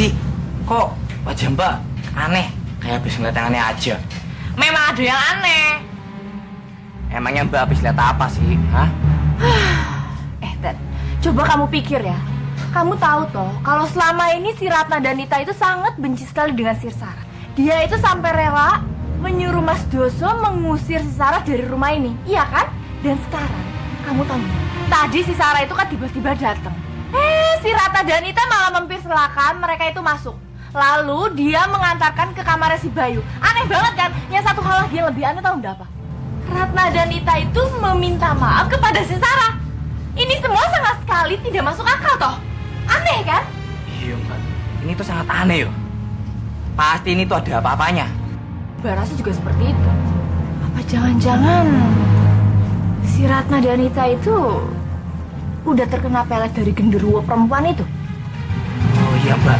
sih? Kok wajah Mbak aneh? Kayak habis ngeliat yang aneh aja. Memang ada yang aneh. Emangnya Mbak habis lihat apa sih? Hah? Ted, coba kamu pikir ya. Kamu tahu toh, kalau selama ini si Ratna dan Nita itu sangat benci sekali dengan si Sarah. Dia itu sampai rela menyuruh Mas Doso mengusir si Sarah dari rumah ini. Iya kan? Dan sekarang, kamu tahu nggak? Tadi si Sarah itu kan tiba-tiba datang. Si Ratna dan Nita malah mempersilahkan mereka itu masuk. Lalu dia mengantarkan ke kamarnya si Bayu. Aneh banget kan? Yang satu hal lagi yang lebih aneh tahu nggak apa? Ratna dan Nita itu meminta maaf kepada si Sarah. Ini semua sama sekali tidak masuk akal toh. Aneh kan? Iya Mbak, ini tuh sangat aneh yo. Pasti ini tuh ada apa-apanya. Mbak rasa juga seperti itu. Apa jangan-jangan si Ratna dan Nita itu udah terkena pelet dari genderuwo perempuan itu? Oh iya Mbak,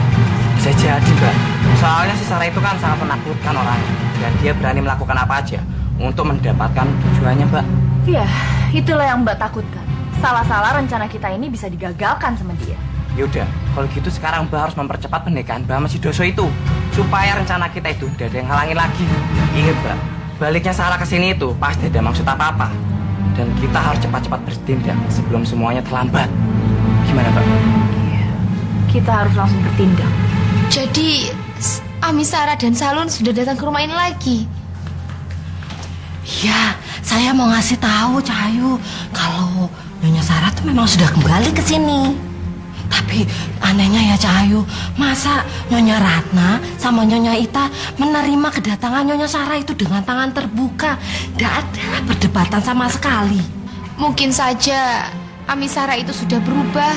bisa jadi Mbak. Soalnya si Sarah itu kan sangat menakutkan orangnya. Dan dia berani melakukan apa aja untuk mendapatkan tujuannya Mbak. Iya, itulah yang Mbak takutkan. Salah-salah rencana kita ini bisa digagalkan sama dia. Yaudah, kalau gitu sekarang Mbak harus mempercepat pernikahan Mbak sama si Doso itu, supaya rencana kita itu tidak ada yang halangin lagi. Ingat Mbak, baliknya Sarah ke sini itu pasti ada maksud apa-apa. Dan kita harus cepat-cepat bertindak sebelum semuanya terlambat. Gimana Mbak? Iya, kita harus langsung bertindak. Jadi Ami, Sarah, dan Salun sudah datang ke rumah ini lagi. Iya, saya mau ngasih tahu Cahayu kalau Nyonya Sarah tuh memang sudah kembali ke sini. Tapi anehnya ya Cahayu, masa Nyonya Ratna sama Nyonya Ita menerima kedatangan Nyonya Sarah itu dengan tangan terbuka? Tidak ada perdebatan sama sekali. Mungkin saja Ami Sarah itu sudah berubah.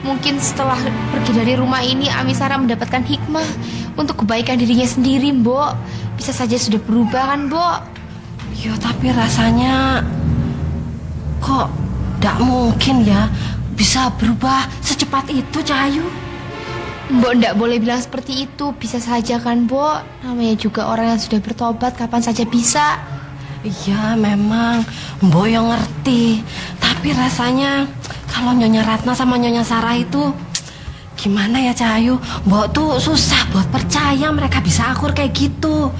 Mungkin setelah pergi dari rumah ini Ami Sarah mendapatkan hikmah untuk kebaikan dirinya sendiri, Mbok. Bisa saja sudah berubah kan, Mbok? Ya tapi rasanya kok tidak mungkin ya bisa berubah secepat itu Cahayu. Mbok ndak boleh bilang seperti itu. Bisa saja kan, Mbok? Namanya juga orang yang sudah bertobat kapan saja bisa. Iya memang Mbok yang ngerti. Tapi rasanya kalau Nyonya Ratna sama Nyonya Sarah itu gimana ya Cahayu, Mbok tuh susah buat percaya mereka bisa akur kayak gitu.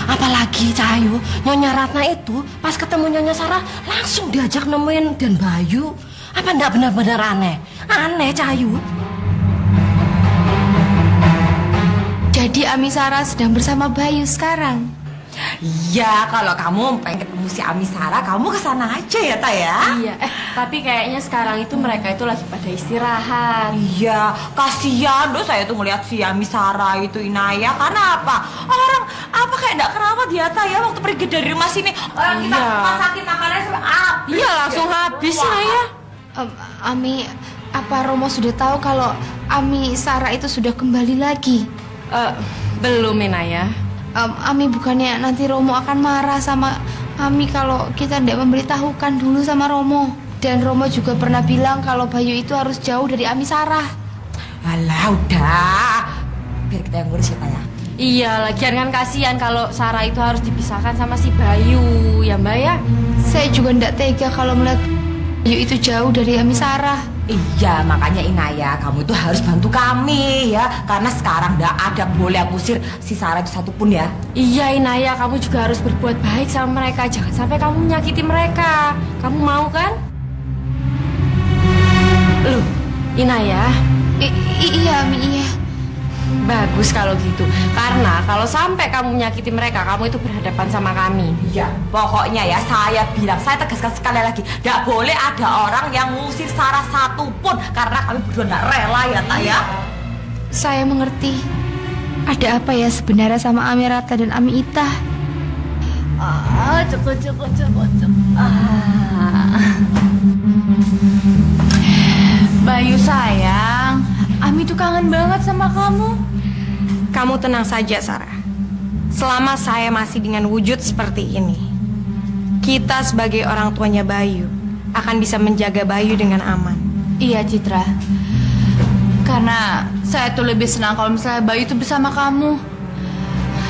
Apalagi Cahayu, Nyonya Ratna itu pas ketemu Nyonya Sarah langsung diajak nemuin Dan Bayu. Apa enggak benar-benar aneh? Aneh Cahayu. Jadi Ami Sarah sedang bersama Bayu sekarang. Iya, kalau kamu pengen ketemu si Ami Sarah, kamu kesana aja ya, Ta ya? Iya, tapi kayaknya sekarang itu mereka itu lagi pada istirahat. Iya, kasihan loh saya tuh ngeliat si Ami Sarah itu Inaya. Karena apa? Orang apa kayak gak kerawat ya, Ta ya, waktu pergi dari rumah sini. Orang kita masakin makanannya sampai habis. Iya, langsung habis Naya. Ami, apa Romo sudah tahu kalau Ami Sarah itu sudah kembali lagi? Belum Naya. Ami, bukannya nanti Romo akan marah sama Ami kalau kita tidak memberitahukan dulu sama Romo. Dan Romo juga pernah bilang kalau Bayu itu harus jauh dari Ami Sarah. Alah udah, biar kita yang ngurus ya, Ta ya. Iya, lagian kan kasihan kalau Sarah itu harus dipisahkan sama si Bayu, ya Mbak ya? Saya juga tidak tega kalau melihat Bayu itu jauh dari Ami Sarah. Iya, makanya Inaya, kamu itu harus bantu kami ya. Karena sekarang gak ada boleh yang ngusir si Sarah itu satupun ya. Iya Inaya, kamu juga harus berbuat baik sama mereka. Jangan sampai kamu menyakiti mereka. Kamu mau kan? Loh, Inaya. Iya Ami, iya. Bagus kalau gitu. Karena kalau sampai kamu menyakiti mereka, kamu itu berhadapan sama kami. Iya, pokoknya ya saya bilang, saya tegaskan sekali lagi, gak boleh ada orang yang ngusir Sarah satupun. Karena kami berdua gak rela ya, Ta ya. Saya mengerti. Ada apa ya sebenarnya sama Ami Rata dan Ami Ita? Cukup. Bayu sayang, Ami tuh kangen banget sama kamu. Kamu tenang saja, Sarah. Selama saya masih dengan wujud seperti ini, kita sebagai orang tuanya Bayu akan bisa menjaga Bayu dengan aman. Iya Citra. Karena saya tuh lebih senang kalau misalnya Bayu itu bersama kamu.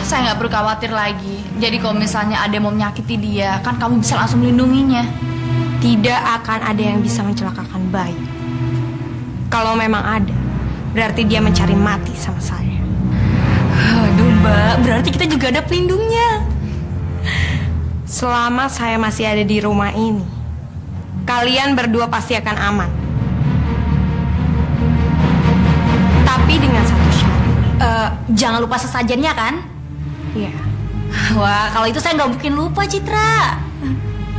Saya nggak perlu khawatir lagi. Jadi kalau misalnya ada yang mau menyakiti dia, kan kamu bisa langsung melindunginya. Tidak akan ada yang bisa mencelakakan Bayu. Kalau memang ada, berarti dia mencari mati sama saya. Aduh Mbak, berarti kita juga ada pelindungnya. Selama saya masih ada di rumah ini, kalian berdua pasti akan aman. Tapi dengan satu syarat. Jangan lupa sesajennya kan? Iya. Wah, kalau itu saya nggak mungkin lupa, Citra.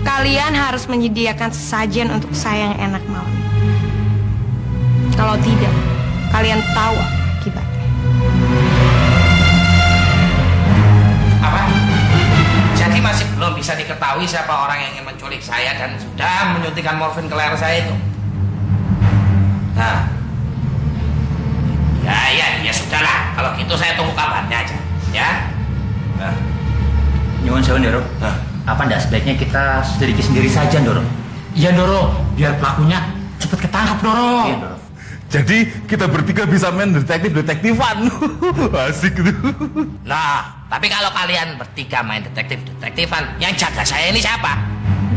Kalian harus menyediakan sesajen untuk saya yang enak malam ini. Kalau tidak, kalian tahu apa akibatnya. Apa? Jadi masih belum bisa diketahui siapa orang yang ingin menculik saya dan sudah menyuntikkan morfin ke leher saya itu. Nah, ya sudahlah. Kalau gitu saya tunggu kabarnya aja, ya. Nah. Nyuwun sewu Ndoro. Apa ndak sebaiknya kita selidiki sendiri saja, Ndoro? Iya Ndoro, biar pelakunya cepet ketangkap Ndoro. Iya, Ndoro. Jadi kita bertiga bisa main detektif-detektifan. Asik gitu. Nah, tapi kalau kalian bertiga main detektif-detektifan, yang jaga saya ini siapa?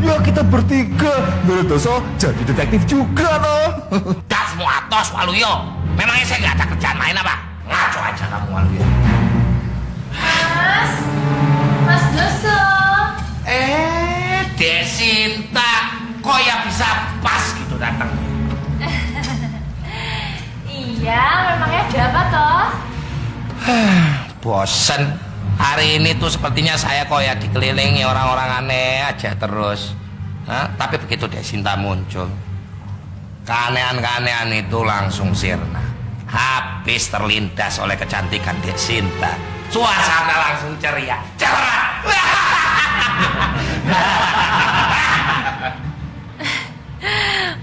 Ya kita bertiga. Doso jadi detektif juga loh. Dah semua atos Waluyo. Memangnya saya nggak ada kerjaan lain apa? Ngaco aja kamu Waluyo. Mas Doso. Dek Sinta, kok ya bisa pas gitu datang? Iya, memangnya ada apa toh? Bosen. Hari ini tuh sepertinya saya kok ya dikelilingi orang-orang aneh aja terus. Tapi begitu Dek Sinta muncul, keanehan-keanehan itu langsung sirna. Habis terlindas oleh kecantikan Dek Sinta, suasana langsung ceria.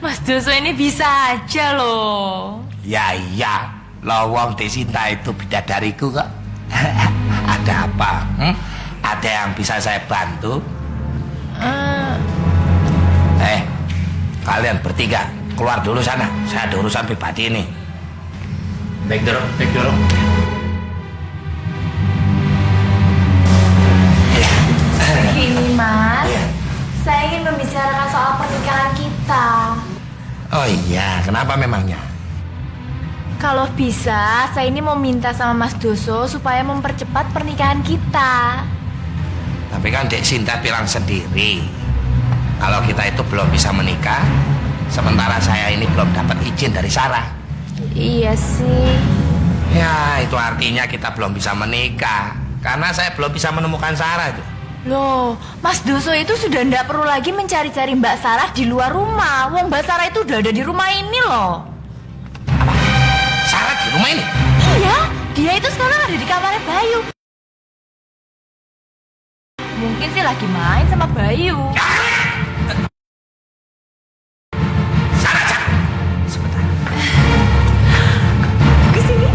Mas Doso ini bisa aja loh. Ya iya, lowong Dek Sinta itu bidadariku kok. Ada apa? Ada yang bisa saya bantu? Kalian bertiga keluar dulu sana. Saya ada urusan pribadi ini. Baik, Ndoro. Baik, Ndoro. Gini Mas, Iya. saya ingin membicarakan soal pernikahan kita. Oh iya, kenapa memangnya? Kalau bisa, saya ini mau minta sama Mas Doso supaya mempercepat pernikahan kita. Tapi kan Dek Sinta bilang sendiri, kalau kita itu belum bisa menikah, sementara saya ini belum dapat izin dari Sarah. Iya sih. Ya, itu artinya kita belum bisa menikah, karena saya belum bisa menemukan Sarah itu. Loh, Mas Doso itu sudah ndak perlu lagi mencari-cari Mbak Sarah di luar rumah. Wong Mbak Sarah itu udah ada di rumah ini loh. Sarah di rumah ini? Iya, dia itu sekarang ada di kamarnya Bayu. Mungkin sih lagi main sama Bayu. Sarah, Cak. Sebentar. Ke sini.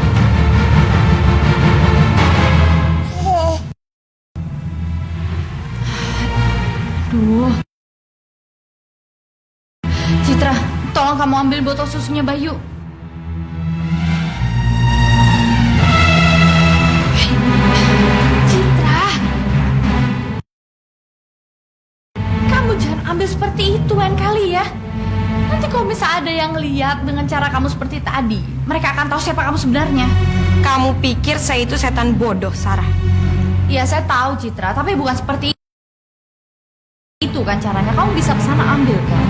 Duh. Citra, tolong kamu ambil botol susunya Bayu. Citra. Kamu jangan ambil seperti itu kan kali ya. Nanti kalau misalnya ada yang lihat dengan cara kamu seperti tadi, mereka akan tahu siapa kamu sebenarnya. Kamu pikir saya itu setan bodoh, Sarah? Iya, saya tahu Citra, tapi bukan seperti itu kan caranya. Kamu bisa kesana ambil kan.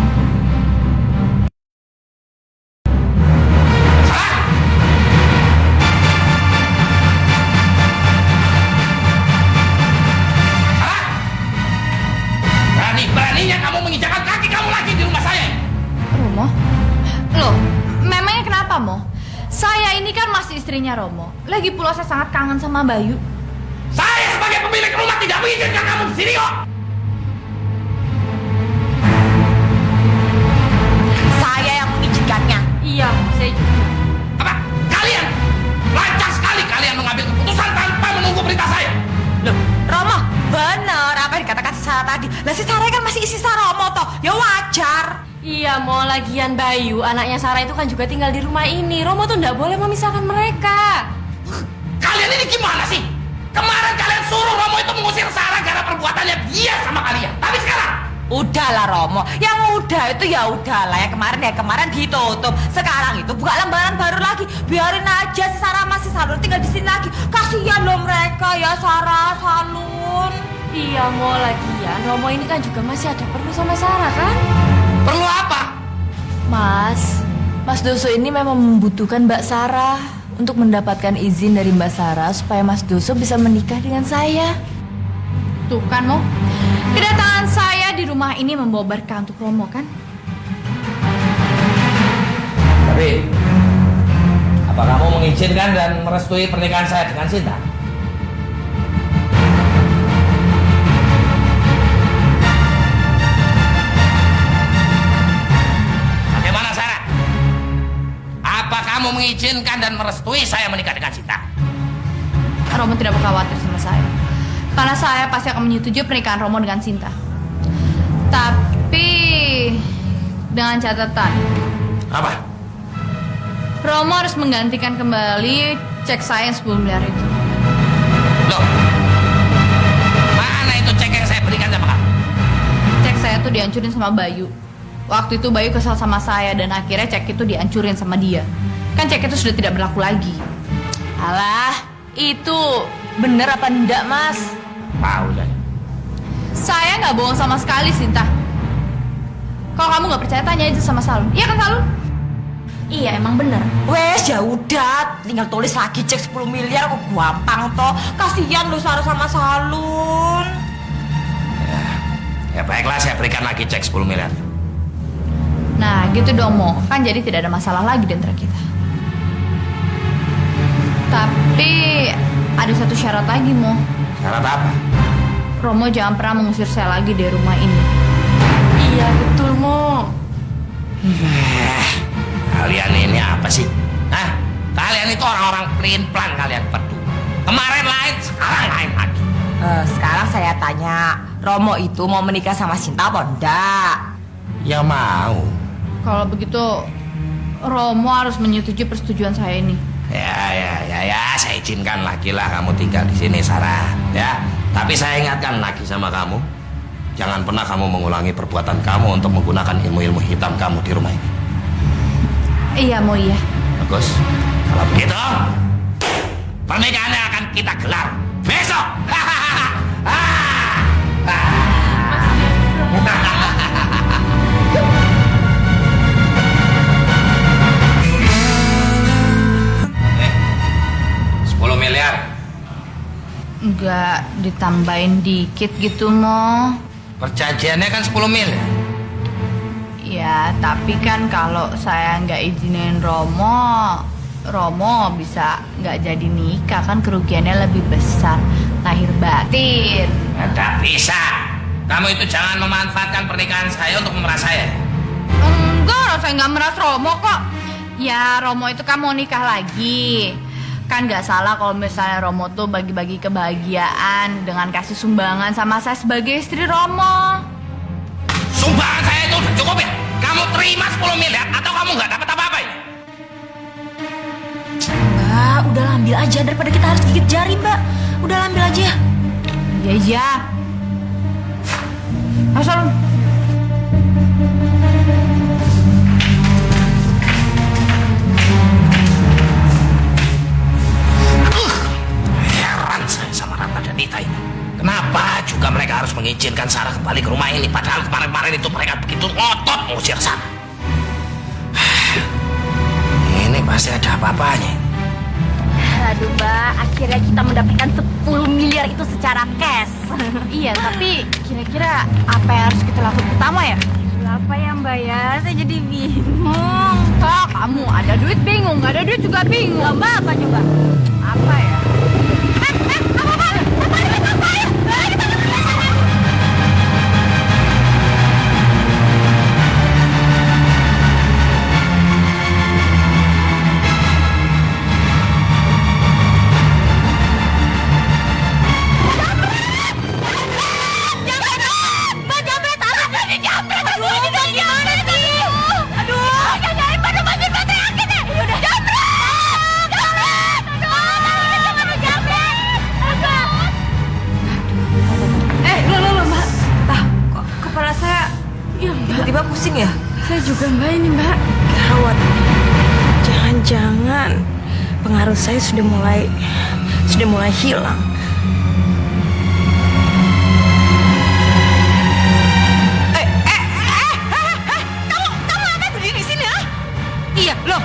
Berani-beraninya kamu menginjakkan kaki kamu lagi di rumah saya. Romo? Loh, memangnya kenapa, Mo? Saya ini kan masih istrinya Romo. Lagi pula saya sangat kangen sama Bayu. Saya sebagai pemilik rumah tidak mengizinkan kamu di sini kok. Saya yang mengizinkannya. Iya, saya juga. Apa? Kalian lancar sekali kalian mengambil keputusan tanpa menunggu perintah saya. Loh, Romo, bener apa yang dikatakan si Sarah tadi. Lah si Sarah kan masih isi Romo toh. Ya wajar. Iya, mau lagian Bayu, anaknya Sarah itu kan juga tinggal di rumah ini. Romo tuh nggak boleh memisahkan mereka. Kalian ini gimana sih? Kemarin kalian suruh Romo itu mengusir Sarah karena perbuatannya dia sama kalian. Tapi sekarang Udahlah Romo, yang udah itu ya udahlah, yang kemarin ditutup. Sekarang itu buka lembaran baru lagi. Biarin aja si Sarah masih Salun tinggal di sini lagi. Kasihan loh mereka ya, Sarah, Salun. Iya, mau lagian Romo ini kan juga masih ada perlu sama Sarah kan? Perlu apa? Mas Doso ini memang membutuhkan Mbak Sarah untuk mendapatkan izin dari Mbak Sarah supaya Mas Doso bisa menikah dengan saya. Tuh kan, Mo. Kedatangan saya di rumah ini membawa berkah untuk Romo, kan? Tapi, apa kamu mengizinkan dan merestui pernikahan saya dengan Sinta? Bagaimana, Sarah? Apa kamu mengizinkan dan merestui saya menikah dengan Sinta? Romo tidak perlu khawatir sama saya. Karena saya pasti akan menyetujui pernikahan Romo dengan Sinta. Tapi dengan catatan. Apa? Romo harus menggantikan kembali cek saya yang 10 miliar itu. Loh, mana itu cek yang saya berikan sama kamu? Cek saya tuh dihancurin sama Bayu. Waktu itu Bayu kesal sama saya dan akhirnya cek itu dihancurin sama dia. Kan cek itu sudah tidak berlaku lagi. Alah, itu bener apa enggak, Mas? Tahu saya. Saya nggak bohong sama sekali, Sinta. Kalau kamu nggak percaya, tanya aja sama Salun. Iya kan, Salun? Iya, emang bener. Wes ya udah, tinggal tulis lagi cek 10 miliar kok gampang toh. Kasihan lu Sarah sama Salun. Ya baiklah, saya berikan lagi cek 10 miliar. Nah, gitu dong, Mo. Kan jadi tidak ada masalah lagi di antara kita. Tapi ada satu syarat lagi, Mo. Syarat apa? Romo jangan pernah mengusir saya lagi dari rumah ini. Iya, betul, Mo. Kalian ini apa sih? Hah? Kalian itu orang-orang pelin-pelan kalian berdua. Kemarin lain, sekarang lain lagi. Sekarang saya tanya, Romo itu mau menikah sama Sinta apa enggak? Ya mau. Kalau begitu, Romo harus menyetujui persetujuan saya ini. Ya, saya izinkan lagi lah kamu tinggal di sini, Sarah. Ya, tapi saya ingatkan lagi sama kamu, jangan pernah kamu mengulangi perbuatan kamu untuk menggunakan ilmu-ilmu hitam kamu di rumah ini. Iya, Mo, iya. Bagus. Kalau begitu, pernikahannya akan kita gelar besok. Miliar. Enggak ditambahin dikit gitu, Mo. Perjanjiannya kan 10 miliar. Ya, tapi kan kalau saya nggak izinin Romo bisa nggak jadi nikah, kan kerugiannya lebih besar. Lahir batin. Nggak bisa. Kamu itu jangan memanfaatkan pernikahan saya untuk memeras saya. Enggak, saya nggak meras Romo kok. Ya, Romo itu kan mau nikah lagi. Kan nggak salah kalau misalnya Romo tuh bagi-bagi kebahagiaan dengan kasih sumbangan sama saya sebagai istri Romo. Sumbangan saya itu udah cukup ya? Kamu terima 10 miliar atau kamu nggak dapat apa-apa ini? Mbak, udah ambil aja daripada kita harus gigit jari, Mbak. Udah ambil aja ya. Iya. Asal. Heran saya sama Ratna dan Nita ini. Kenapa juga mereka harus mengizinkan Sarah kembali ke rumah ini? Padahal kemarin-kemarin itu mereka begitu ngotot mengusir Sarah. Ini pasti ada apa-apanya. Aduh, Mbak, akhirnya kita mendapatkan 10 miliar itu secara cash. Iya, tapi kira-kira apa yang harus kita lakukan pertama ya? Apa ya, Mbak ya? Saya jadi bingung. Kak, kamu ada duit bingung, nggak ada duit juga bingung. Mbak, apa coba? Apa ya? pengaruh saya sudah mulai hilang. Kamu ngapain berdiri di sini, ha? Iya, loh,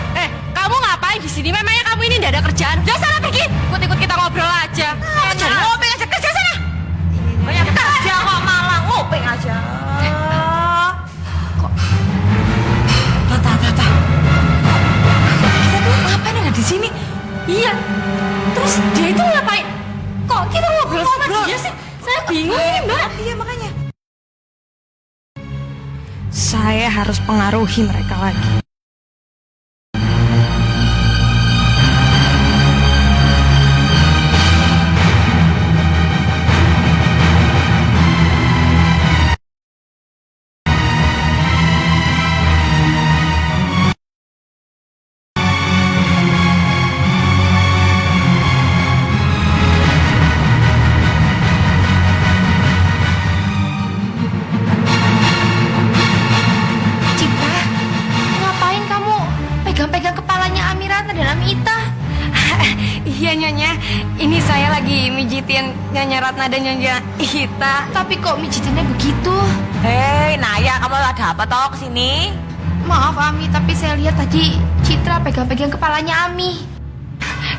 kamu ngapain di sini? Memangnya kamu ini tidak ada kerjaan? Ya sana pergi. Ikut-ikut kita ngobrol aja. Jangan ngopeng aja, kerja sana. Banyak kerja kok malah ngopeng aja. Tata. Kita tuh ngapain nggak di sini? Iya. Terus dia itu ngapain? Kok kita ngobrol sama dia sih? Saya bingung ini, Mbak. Iya makanya. Saya harus pengaruhi mereka lagi. Citra, ngapain kamu pegang-pegang kepalanya Amirata dan Amita? Iya, Nyonya. Ini saya lagi mijitin Nyonya Ratna dan Nyonya Ita. Tapi kok mijitannya begitu? Hei, Naya, kamu ada apa toh kesini? Maaf Ami, tapi saya lihat tadi Citra pegang-pegang kepalanya Ami.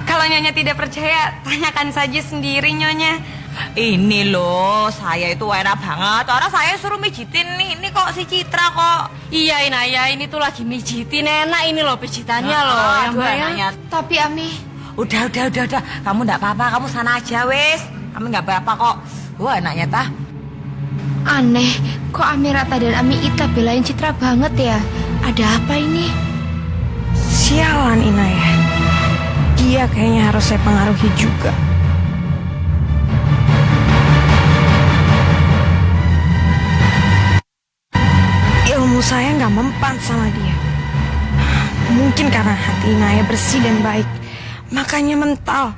Kalau Nyonya tidak percaya, tanyakan saja sendiri, Nyonya. Ini loh, saya itu enak banget. Orang saya suruh mijitin nih. Ini kok si Citra kok. Iya, Inaya, ini tuh lagi mijitin. Enak ini loh pijitannya loh. Aduh, Yang Mbak ya. enaknya. Tapi Ami, Udah. Kamu enggak apa-apa, kamu sana aja wes. Kamu enggak apa-apa kok. Wah, enaknya tah. aneh, kok Amirata dan Ami Ita belain Citra banget ya? Ada apa ini? Sialan, Inaya. Dia kayaknya harus saya pengaruhi juga. Ilmu saya nggak mempan sama dia. Mungkin karena hati Inaya bersih dan baik, makanya mental.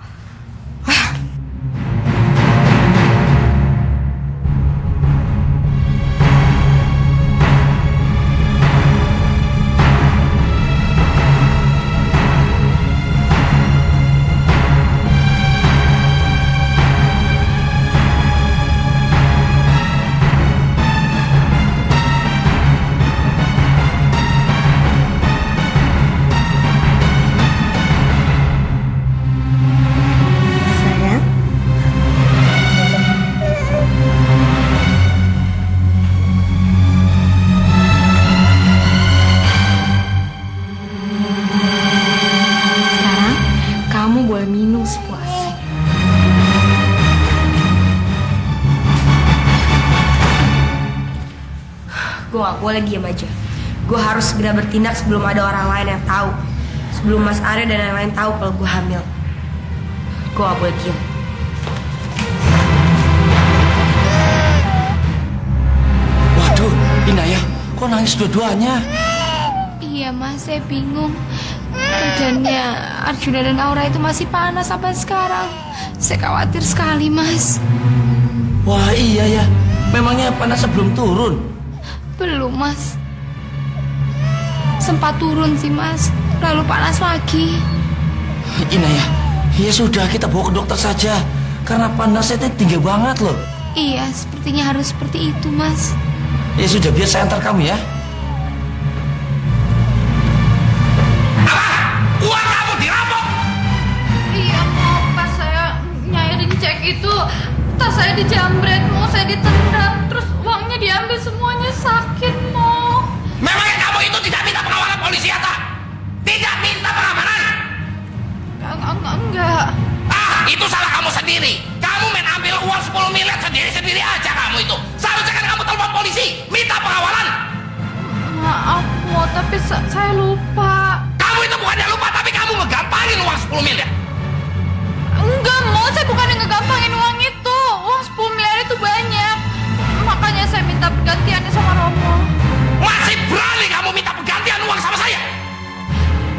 Sayang. Sekarang kamu boleh minum sepuasnya. Gue gak boleh diam aja. Gue harus segera bertindak sebelum ada orang lain yang tahu. Sebelum Mas Arya dan yang lain tahu kalau gue hamil. Gue gak boleh diam. Waduh, Inaya, kok nangis dua-duanya? Iya mas, saya bingung. Badannya Arjuna dan Aura itu masih panas sampai sekarang. Saya khawatir sekali mas. Wah iya ya, memangnya panas sebelum turun? Belum mas. Sempat turun sih mas, lalu panas lagi. Inaya, ya sudah kita bawa ke dokter saja. Karena panasnya tinggi banget loh. Iya, sepertinya harus seperti itu mas. Ya sudah, biar saya antar kamu ya. Uang kamu dirampok! Iya, mau pas saya nyairin cek itu tas saya dijambret, mau saya ditendang, terus uangnya diambil semuanya, sakit mau. Memangnya kamu itu tidak minta pengawalan polisi ya, tak? Tidak minta pengamanan? Enggak. Ah, itu salah kamu sendiri. Kamu main ambil uang 10 miliar sendiri-sendiri aja kamu itu. Seharusnya kan kamu telepon polisi, minta pengawalan. Maaf, mau, tapi saya lupa. Kamu itu bukannya lupa, tapi kamu ngegampangin uang 10 miliar. Enggak, mau, saya bukan yang ngegampangin uang itu. Uang 10 miliar itu banyak. Makanya saya minta pergantiannya sama Romo. Masih berani kamu minta pergantian uang sama saya?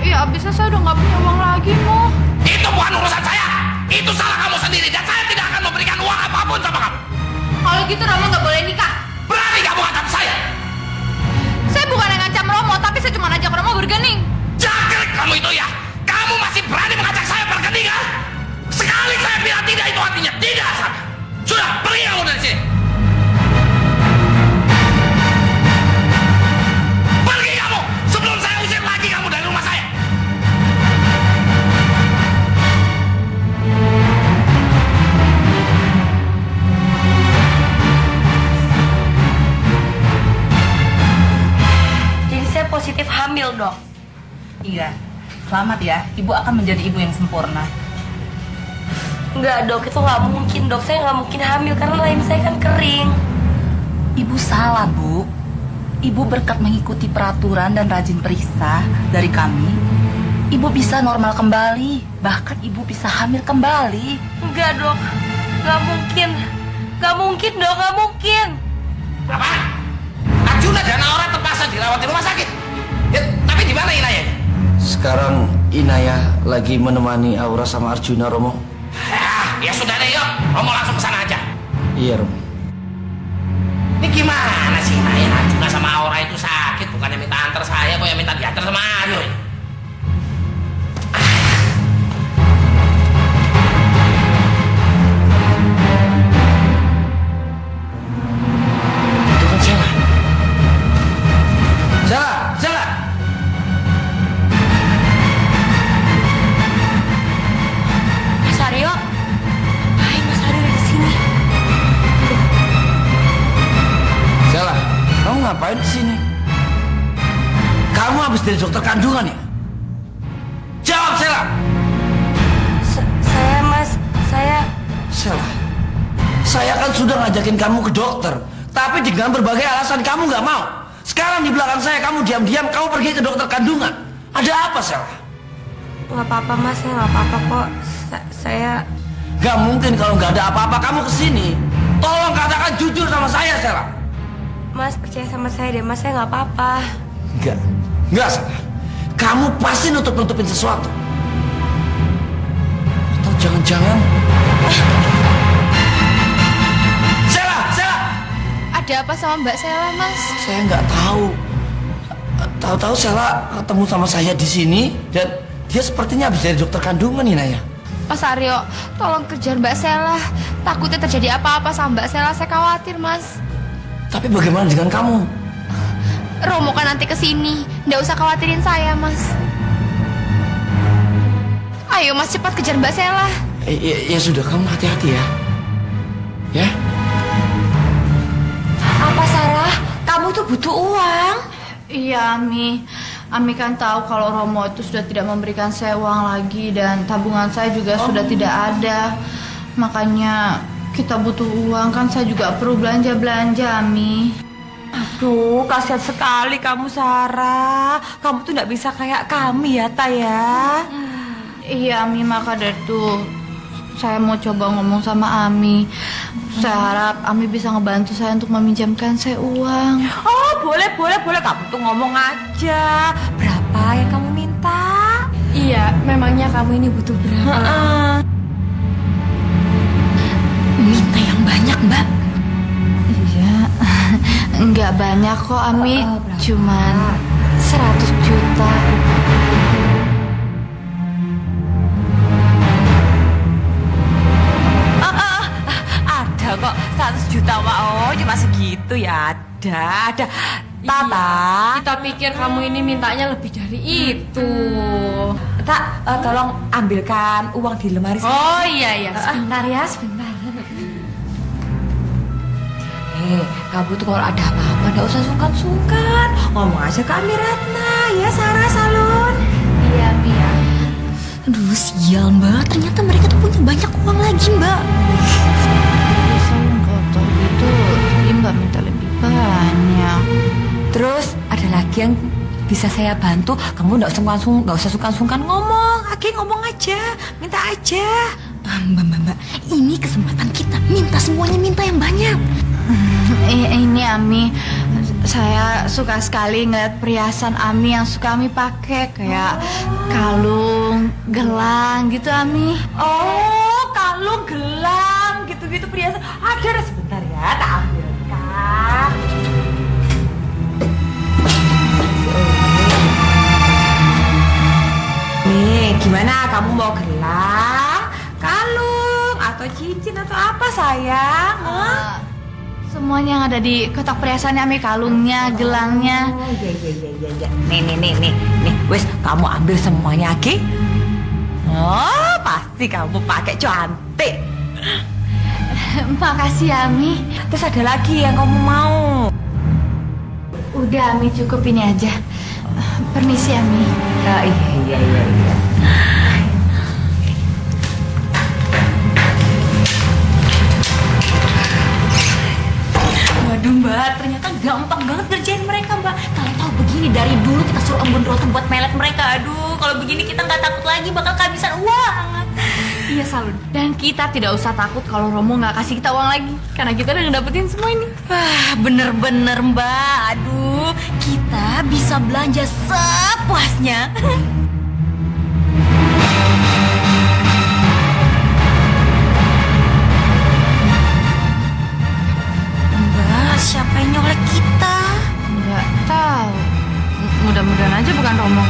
Iya, abisnya saya udah nggak punya uang lagi, mau. Itu bukan urusan saya. Itu salah kamu sendiri dan saya tidak akan memberikan uang apapun sama kamu. Kalau gitu Romo nggak boleh nikah. Berani kamu ngancam saya? Saya bukan yang ngancam Romo, tapi saya cuma ngajak Romo bergening. Jangkrik kamu itu ya. Kamu masih berani mengajak saya bergening. Iya, selamat ya. Ibu akan menjadi ibu yang sempurna. Enggak dok, itu nggak mungkin dok. Saya nggak mungkin hamil karena rahim saya kan kering. Ibu salah, Bu. Ibu berkat mengikuti peraturan dan rajin periksa dari kami. Ibu bisa normal kembali. Bahkan ibu bisa hamil kembali. Enggak dok, nggak mungkin. Nggak mungkin dok, nggak mungkin. Apa? Arjuna dan Aura terpaksa dirawat di rumah sakit. Ya, tapi di mana Inaya? Sekarang Inaya lagi menemani Aura sama Arjuna, Romo. Ya sudah deh, yuk. Romo langsung ke sana aja. Iya, Romo. Ini gimana sih Inaya? Arjuna sama Aura itu sakit, bukannya minta antar saya, kok yang minta diantar sama Aryo ini. Itu kan Sela. Sela, Sela. Mas Aryo, hai Mas Aryo ada di sini. Sela, kamu ngapain di sini? Kamu habis dari dokter kandungan ya? Jawab, Sela. Saya Mas, saya. Sela, saya kan sudah ngajakin kamu ke dokter, tapi dengan berbagai alasan kamu nggak mau. Sekarang di belakang saya kamu diam-diam kamu pergi ke dokter kandungan. Ada apa, Sela? Nggak apa-apa Mas, saya nggak apa-apa kok. Saya. Gak mungkin kalau nggak ada apa-apa kamu kesini. Tolong katakan jujur sama saya, Sela. Mas percaya sama saya deh Mas, saya nggak apa-apa. Enggak, Sela. Kamu pasti nutup-nutupin sesuatu. Atau jangan-jangan Sela, Sela. Ada apa sama Mbak Sela, Mas? Saya nggak tahu. Tahu-tahu Sela ketemu sama saya di sini dan dia sepertinya habis dari dokter kandungan nih, Naya. Mas Aryo, tolong kejar Mbak Sela. Takutnya terjadi apa-apa sama Mbak Sela, saya khawatir, Mas. Tapi bagaimana dengan kamu? Romo kan nanti kesini, nggak usah khawatirin saya, Mas. Ayo Mas, cepat kejar Mbak Sela. Ya sudah, kamu hati-hati ya. Ya. Apa Sarah? Kamu tuh butuh uang? Iya, Ami. Ami kan tahu kalau Romo itu sudah tidak memberikan saya uang lagi dan tabungan saya juga sudah tidak ada. Makanya kita butuh uang, kan saya juga perlu belanja-belanja, Ami. Aduh, kasihan sekali kamu Sarah. Kamu tuh nggak bisa kayak kami ya, Ta ya. Iya, Ami, maka dari itu saya mau coba ngomong sama Ami. Saya harap Ami bisa ngebantu saya untuk meminjamkan saya uang. Oh, boleh. Kamu tuh ngomong aja. Berapa yang kamu minta? Iya, memangnya kamu ini butuh berapa? Minta yang banyak, Mbak. Iya, nggak banyak kok, Ami. Cuman 100 juta. Ada kok 100 juta, Wak. Oh, cuma segitu ya. Ada. Tata. Kita pikir kamu ini mintanya lebih dari itu. Tak, tolong ambilkan uang di lemari. Oh iya, sebentar ya, sebentar. Kamu tuh kalau ada apa-apa gak usah sungkan-sungkan. Ngomong aja ke Amiratna, ya Sarah Salun. Iya, Ami. Aduh, sial Mbak. Ternyata mereka tuh punya banyak uang lagi, Mbak. Kalau tahu gitu, dia nggak minta lebih banyak. Terus ada lagi yang bisa saya bantu. Kamu gak usah sungkan-sungkan ngomong. Ngomong aja, minta aja. Mbak, ini kesempatan kita. Minta semuanya, minta yang banyak. Ini Ami, saya suka sekali ngeliat perhiasan Ami yang suka Ami pakai, kayak kalung, gelang gitu, Ami. Oh, kalung, gelang, gitu-gitu perhiasan. Ada sebentar ya, tak ambilkan. Nih, gimana? Kamu mau gelang, kalung, atau cincin atau apa sayang? Semuanya yang ada di kotak perhiasannya, Ami, kalungnya, gelangnya. Oh, iya. Nih. Wes, kamu ambil semuanya, Ki. Oh, pasti kamu pakai cantik. Makasih, Ami. Terus ada lagi yang kamu mau? Udah, Ami, cukup ini aja. Permisi, Ami. Iya. Waduh Mbak, ternyata gampang banget ngerjain mereka Mbak. Kalau tahu begini dari dulu kita suruh Om Gendroto buat melet mereka. Aduh, kalau begini kita nggak takut lagi bakal kehabisan uang. Iya Salun. Dan kita tidak usah takut kalau Romo nggak kasih kita uang lagi, karena kita udah ngedapetin semua ini. Wah, bener-bener Mbak. Aduh, kita bisa belanja sepuasnya. Mbak, siapa yang nyolek kita? Nggak tahu. Mudah-mudahan aja bukan Romo.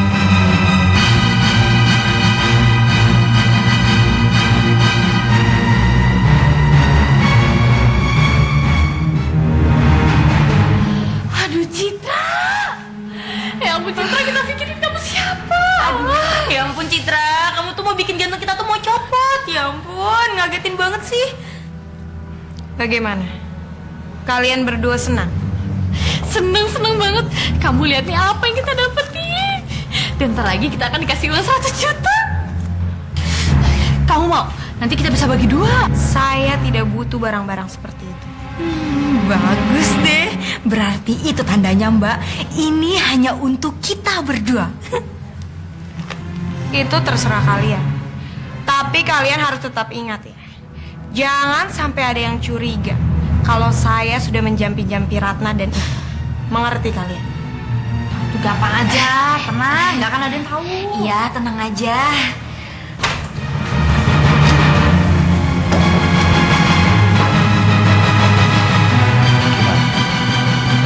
Aduh Citra. Ya ampun Citra, kita pikirin kamu siapa? Aduh, ya ampun Citra, kamu tuh mau bikin jantung kita tuh mau copot. Ya ampun, ngagetin banget sih. Bagaimana? Kalian berdua senang? Seneng banget. Kamu lihat nih apa yang kita dapetin. Dan ntar lagi kita akan dikasih uang 100 juta. Kamu mau? Nanti kita bisa bagi dua. Saya tidak butuh barang-barang seperti itu. Bagus deh. Berarti itu tandanya Mbak, ini hanya untuk kita berdua. Itu terserah kalian. Tapi kalian harus tetap ingat ya. Jangan sampai ada yang curiga kalau saya sudah menjampi-jampi Ratna dan itu. Mengerti kalian? Itu gampang aja, tenang, nggak akan ada yang tahu. Iya, tenang aja.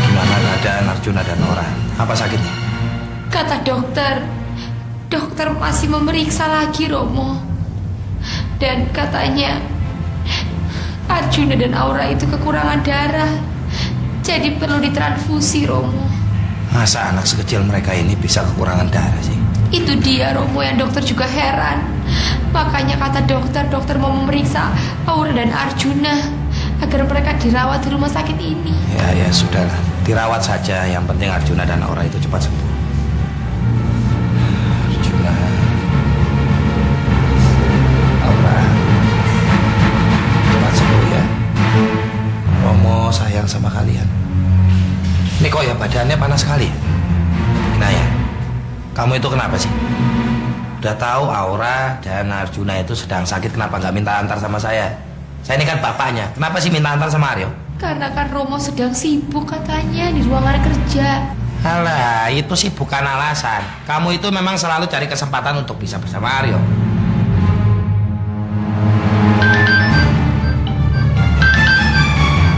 Gimana keadaan Arjuna dan Nora? Apa sakitnya? Kata dokter masih memeriksa lagi Romo. Dan katanya Arjuna dan Aura itu kekurangan darah. Jadi perlu ditransfusi Romo. Masa anak sekecil mereka ini bisa kekurangan darah sih? Itu dia Romo yang dokter juga heran. Makanya kata dokter mau memeriksa Aura dan Arjuna agar mereka dirawat di rumah sakit ini. Ya sudahlah, dirawat saja. Yang penting Arjuna dan Aura itu cepat sembuh. Arjuna, Aura, cepat sembuh ya. Romo sayang sama kalian. Ini kok ya badannya panas sekali ya? Inaya, kamu itu kenapa sih? Udah tahu Aura dan Arjuna itu sedang sakit, kenapa nggak minta antar sama saya? Saya ini kan bapaknya, kenapa sih minta antar sama Aryo? Karena kan Romo sedang sibuk katanya di ruangan kerja. Alah, itu sih bukan alasan. Kamu itu memang selalu cari kesempatan untuk bisa bersama Aryo.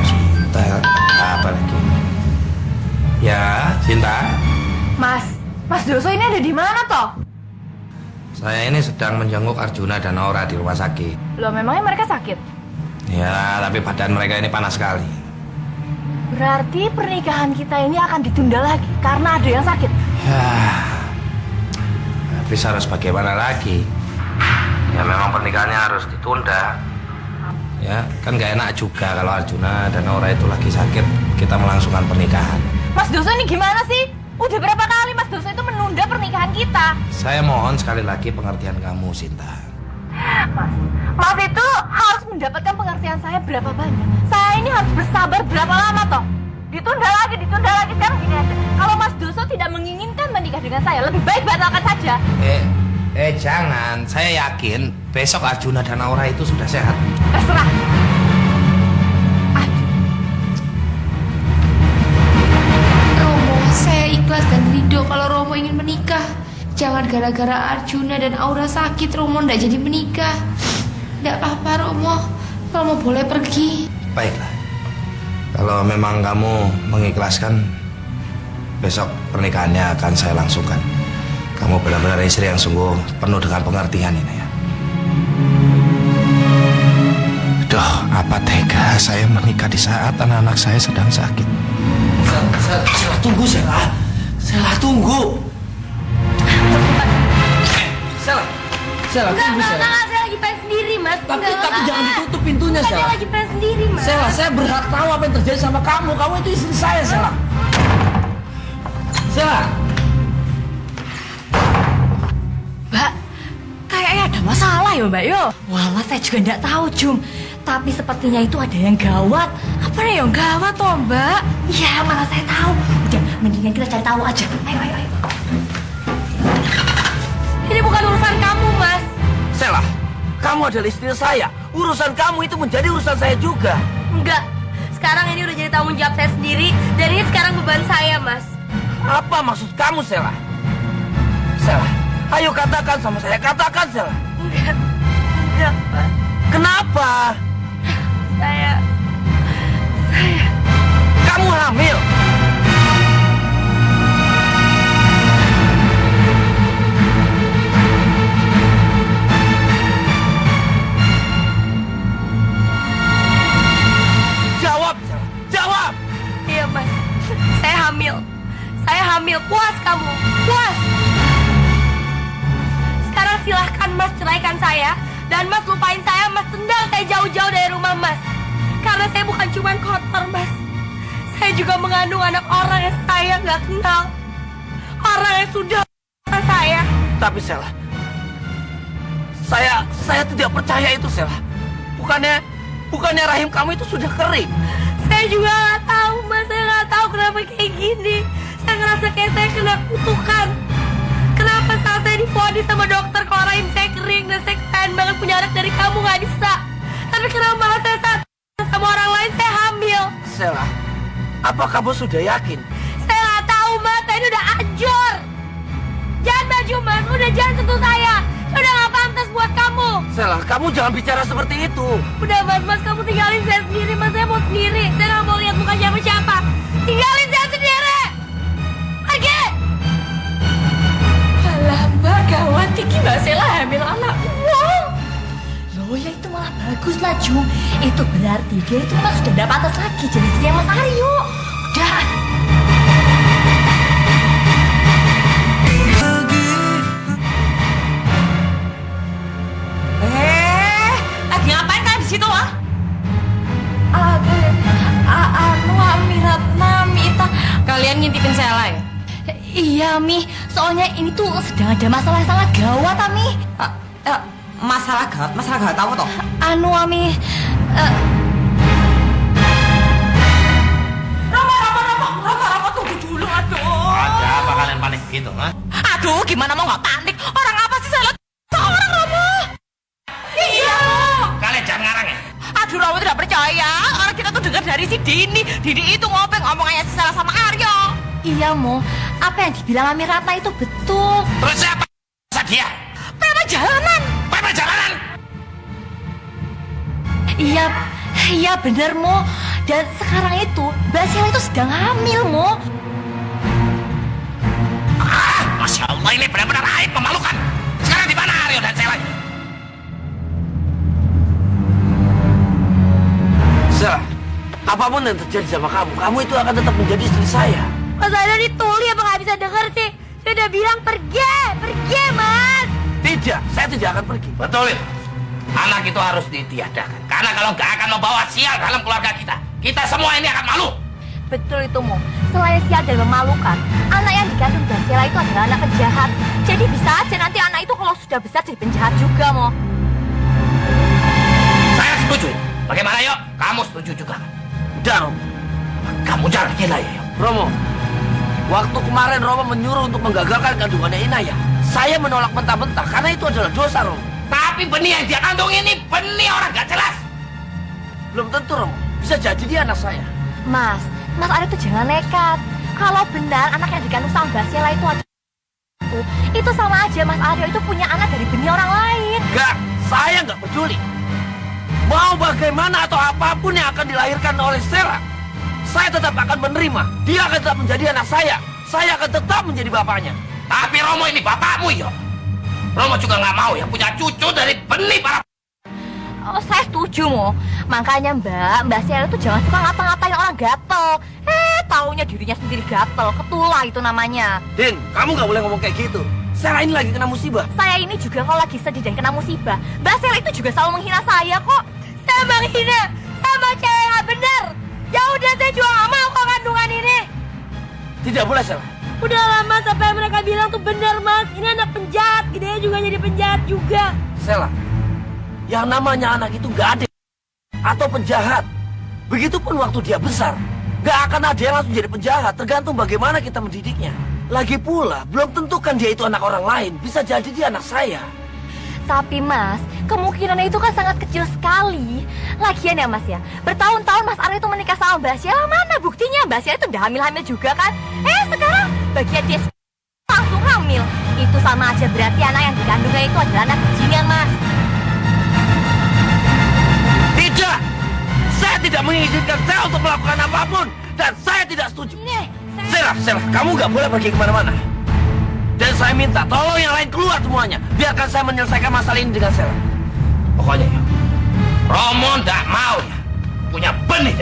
Cinta, apa lagi? Ya, Cinta. Mas Doso ini ada di mana toh? Saya ini sedang menjenguk Arjuna dan Aura di rumah sakit. Loh, memangnya mereka sakit? Ya, tapi badan mereka ini panas sekali. Berarti pernikahan kita ini akan ditunda lagi karena ada yang sakit. Ya, habis harus bagaimana lagi? Ya memang pernikahannya harus ditunda. Ya, kan gak enak juga kalau Arjuna dan Aura itu lagi sakit, kita melangsungkan pernikahan. Mas Doso ini gimana sih? Udah berapa kali Mas Doso itu menunda pernikahan kita? Saya mohon sekali lagi pengertian kamu, Sinta. Mas itu harus mendapatkan pengertian saya berapa banyak? Saya ini harus bersabar berapa lama toh? Ditunda lagi. Sekarang gini aja. Kalau Mas Doso tidak menginginkan menikah dengan saya, lebih baik batalkan saja. Jangan. Saya yakin besok Arjuna dan Aura itu sudah sehat. Terserah. Romo, saya ikhlas dan ridho kalau Romo ingin menikah. Jangan gara-gara Arjuna dan Aura sakit Romo ndak jadi menikah. Ndak apa-apa Romo boleh pergi. Baiklah. Kalau memang kamu mengikhlaskan, besok pernikahannya akan saya langsungkan. Kamu benar-benar istri yang sungguh penuh dengan pengertian ini ya. Duh, apa tega saya menikah di saat anak-anak saya sedang sakit. Sela, tunggu Sela. Sela, tunggu. Sela, tunggu Sela. Saya lagi pengen sendiri Mas. Tapi jangan ditutup pintunya Sela. Saya lagi pengen sendiri Mas. Sela, saya berhak tahu apa yang terjadi sama kamu. Kamu itu istri saya, Sela. Sela. Apa ya Mbak yo? Walah saya juga nggak tahu Jum. Tapi sepertinya itu ada yang gawat. Apa nih yang gawat toh Mbak? Iya mana saya tahu. Udah mendingan kita cari tahu aja. Ayo. Ini bukan urusan kamu Mas. Sela, kamu adalah istri saya. Urusan kamu itu menjadi urusan saya juga. Enggak. Sekarang ini udah jadi tanggung jawab saya sendiri. Dan ini sekarang beban saya Mas. Apa maksud kamu, Sela? Sela, ayo katakan sama saya. Katakan, Sela. Enggak Pak. Kenapa? Saya Kamu hamil? Jawab, Sela. Jawab. Iya Mas. Saya hamil. Saya hamil. Puas kamu. Puas. Sekarang silahkan Mas ceraikan saya. Dan Mas lupain saya. Mas tendang saya jauh-jauh dari rumah Mas. Karena saya bukan cuma kotor Mas. Saya juga mengandung anak orang yang saya nggak kenal. Orang yang sudah saya. Tapi Sela, saya tidak percaya itu, Sela. Bukannya rahim kamu itu sudah kering. Saya juga nggak tahu Mas. Saya nggak tahu kenapa kayak gini. Saya ngerasa kayak saya kena kutukan. Kenapa saat saya divonis sama dokter kalau rahim saya kering dan saya pengen banget punya anak dari kamu nggak bisa. Tapi kenapa malah saya saat sama orang lain saya hamil? Sela, apa kamu sudah yakin? Saya nggak tahu Mas. Saya ini udah anjur. Jangan baju Mas. Udah jangan sentuh saya. Saya udah nggak pantas buat kamu. Sela, kamu jangan bicara seperti itu. Udah Mas, kamu tinggalin saya sendiri Mas. Saya mau sendiri. Saya nggak mau lihat muka siapa-siapa. Tinggalin saya sendiri. Pergi. Alah Mbak, gawat Kiki Mbak Sela hamil anak. Wow. Loh ya itu malah bagus lah Jum. Itu berarti dia itu memang sudah tidak pantas lagi jadi istrinya Mas Aryo. Udah. Lagi ngapain kan di situ ah? Anu Amiratna Mita. Kalian ngintipin Sela ya? Iya Mi, soalnya ini tuh sedang ada masalah yang sangat gawat Ami. Masalah gawat kamu toh? Anu Ami, Rama, tunggu dulu, aduh. Ada apa kalian panik begitu, ha? Aduh, gimana mau nggak panik? Orang apa sih saya lihat seorang Romo? Iya. Kalian jangan ngarang ya. Aduh, Romo tidak percaya. Orang kita tuh dengar dari si Dini. Dini itu ngomongannya si Sela sama Aryo. iya Mo, apa yang dibilang Amiratna itu betul. Terus siapa? Dia? Preman jalanan. Preman jalanan? Iya bener Mo. Dan sekarang itu Mbak Sela itu sedang hamil Mo. Masya Allah, ini benar-benar aib, memalukan. Sekarang di mana Aryo dan Sela? Sela, apapun yang terjadi sama kamu itu akan tetap menjadi istri saya. Mas ada dituli apa nggak bisa denger sih? Saya udah bilang pergi Mas. Tidak, saya tidak akan pergi. Betul itu. Anak itu harus ditiadakan. Karena kalau nggak akan membawa sial dalam keluarga kita. Kita semua ini akan malu. Betul itu Mo. Selain sial dan memalukan, anak yang dikandung Mbak Sela itu adalah anak penjahat. Jadi bisa aja nanti anak itu kalau sudah besar jadi penjahat juga Mo. Saya setuju. Bagaimana yuk? Kamu setuju juga kan? Udah Romo, Kamu jangan gila ya yuk. Romo, waktu kemarin Romo menyuruh untuk menggagalkan kandungannya Inaya. Saya menolak mentah-mentah karena itu adalah dosa Romo. Tapi benih yang dia kandung ini benih orang gak jelas. Belum tentu Romo, bisa jadi dia anak saya. Mas Aryo tuh jangan nekat. Kalau benar anak yang dikandung sama Mbak Sela itu ada itu sama aja Mas Aryo itu punya anak dari benih orang lain. Enggak, saya nggak peduli. Mau bagaimana atau apapun yang akan dilahirkan oleh Sela, saya tetap akan menerima. Dia akan tetap menjadi anak saya. Saya akan tetap menjadi bapaknya. Tapi Romo ini bapakmu yuk. Romo juga nggak mau ya punya cucu dari benih para. Oh, saya setuju Mo. Makanya Mbak Sela itu jangan suka ngata-ngatain orang gatel. Taunya dirinya sendiri gatel, ketula itu namanya. Din, kamu nggak boleh ngomong kayak gitu. Sela ini lagi kena musibah. Saya ini juga kalau lagi sedih dan kena musibah, Mbak Sela itu juga selalu menghina saya kok. Saya menghina sama cewek nggak bener. Ya udah saya juga nggak mau kok kandungan ini. Tidak boleh Sela. Udah lama sampai mereka bilang tuh bener Mas. Ini anak penjahat, gedenya juga jadi penjahat juga. Sela, Yang namanya anak itu nggak adil atau penjahat. Begitupun waktu dia besar, nggak akan ada yang langsung jadi penjahat. Tergantung bagaimana kita mendidiknya. Lagi pula, belum tentukan dia itu anak orang lain. Bisa jadi dia anak saya. Tapi Mas, kemungkinannya itu kan sangat kecil sekali. Lagian ya Mas ya, bertahun-tahun Mas Arya itu menikah sama Mbak Sheila. Mana buktinya Mbak Sheila itu udah hamil-hamil juga kan? Sekarang bagian dia langsung hamil. Itu sama aja berarti anak yang dikandungnya itu adalah anak bajingan Mas. Tidak! Saya tidak mengizinkan saya untuk melakukan apapun. Dan saya tidak setuju. Sheila, kamu nggak boleh pergi kemana-mana. Dan saya minta tolong yang lain keluar semuanya. Biarkan saya menyelesaikan masalah ini dengan Sheila. Pokoknya ya, Romo nggak mau ya punya benih.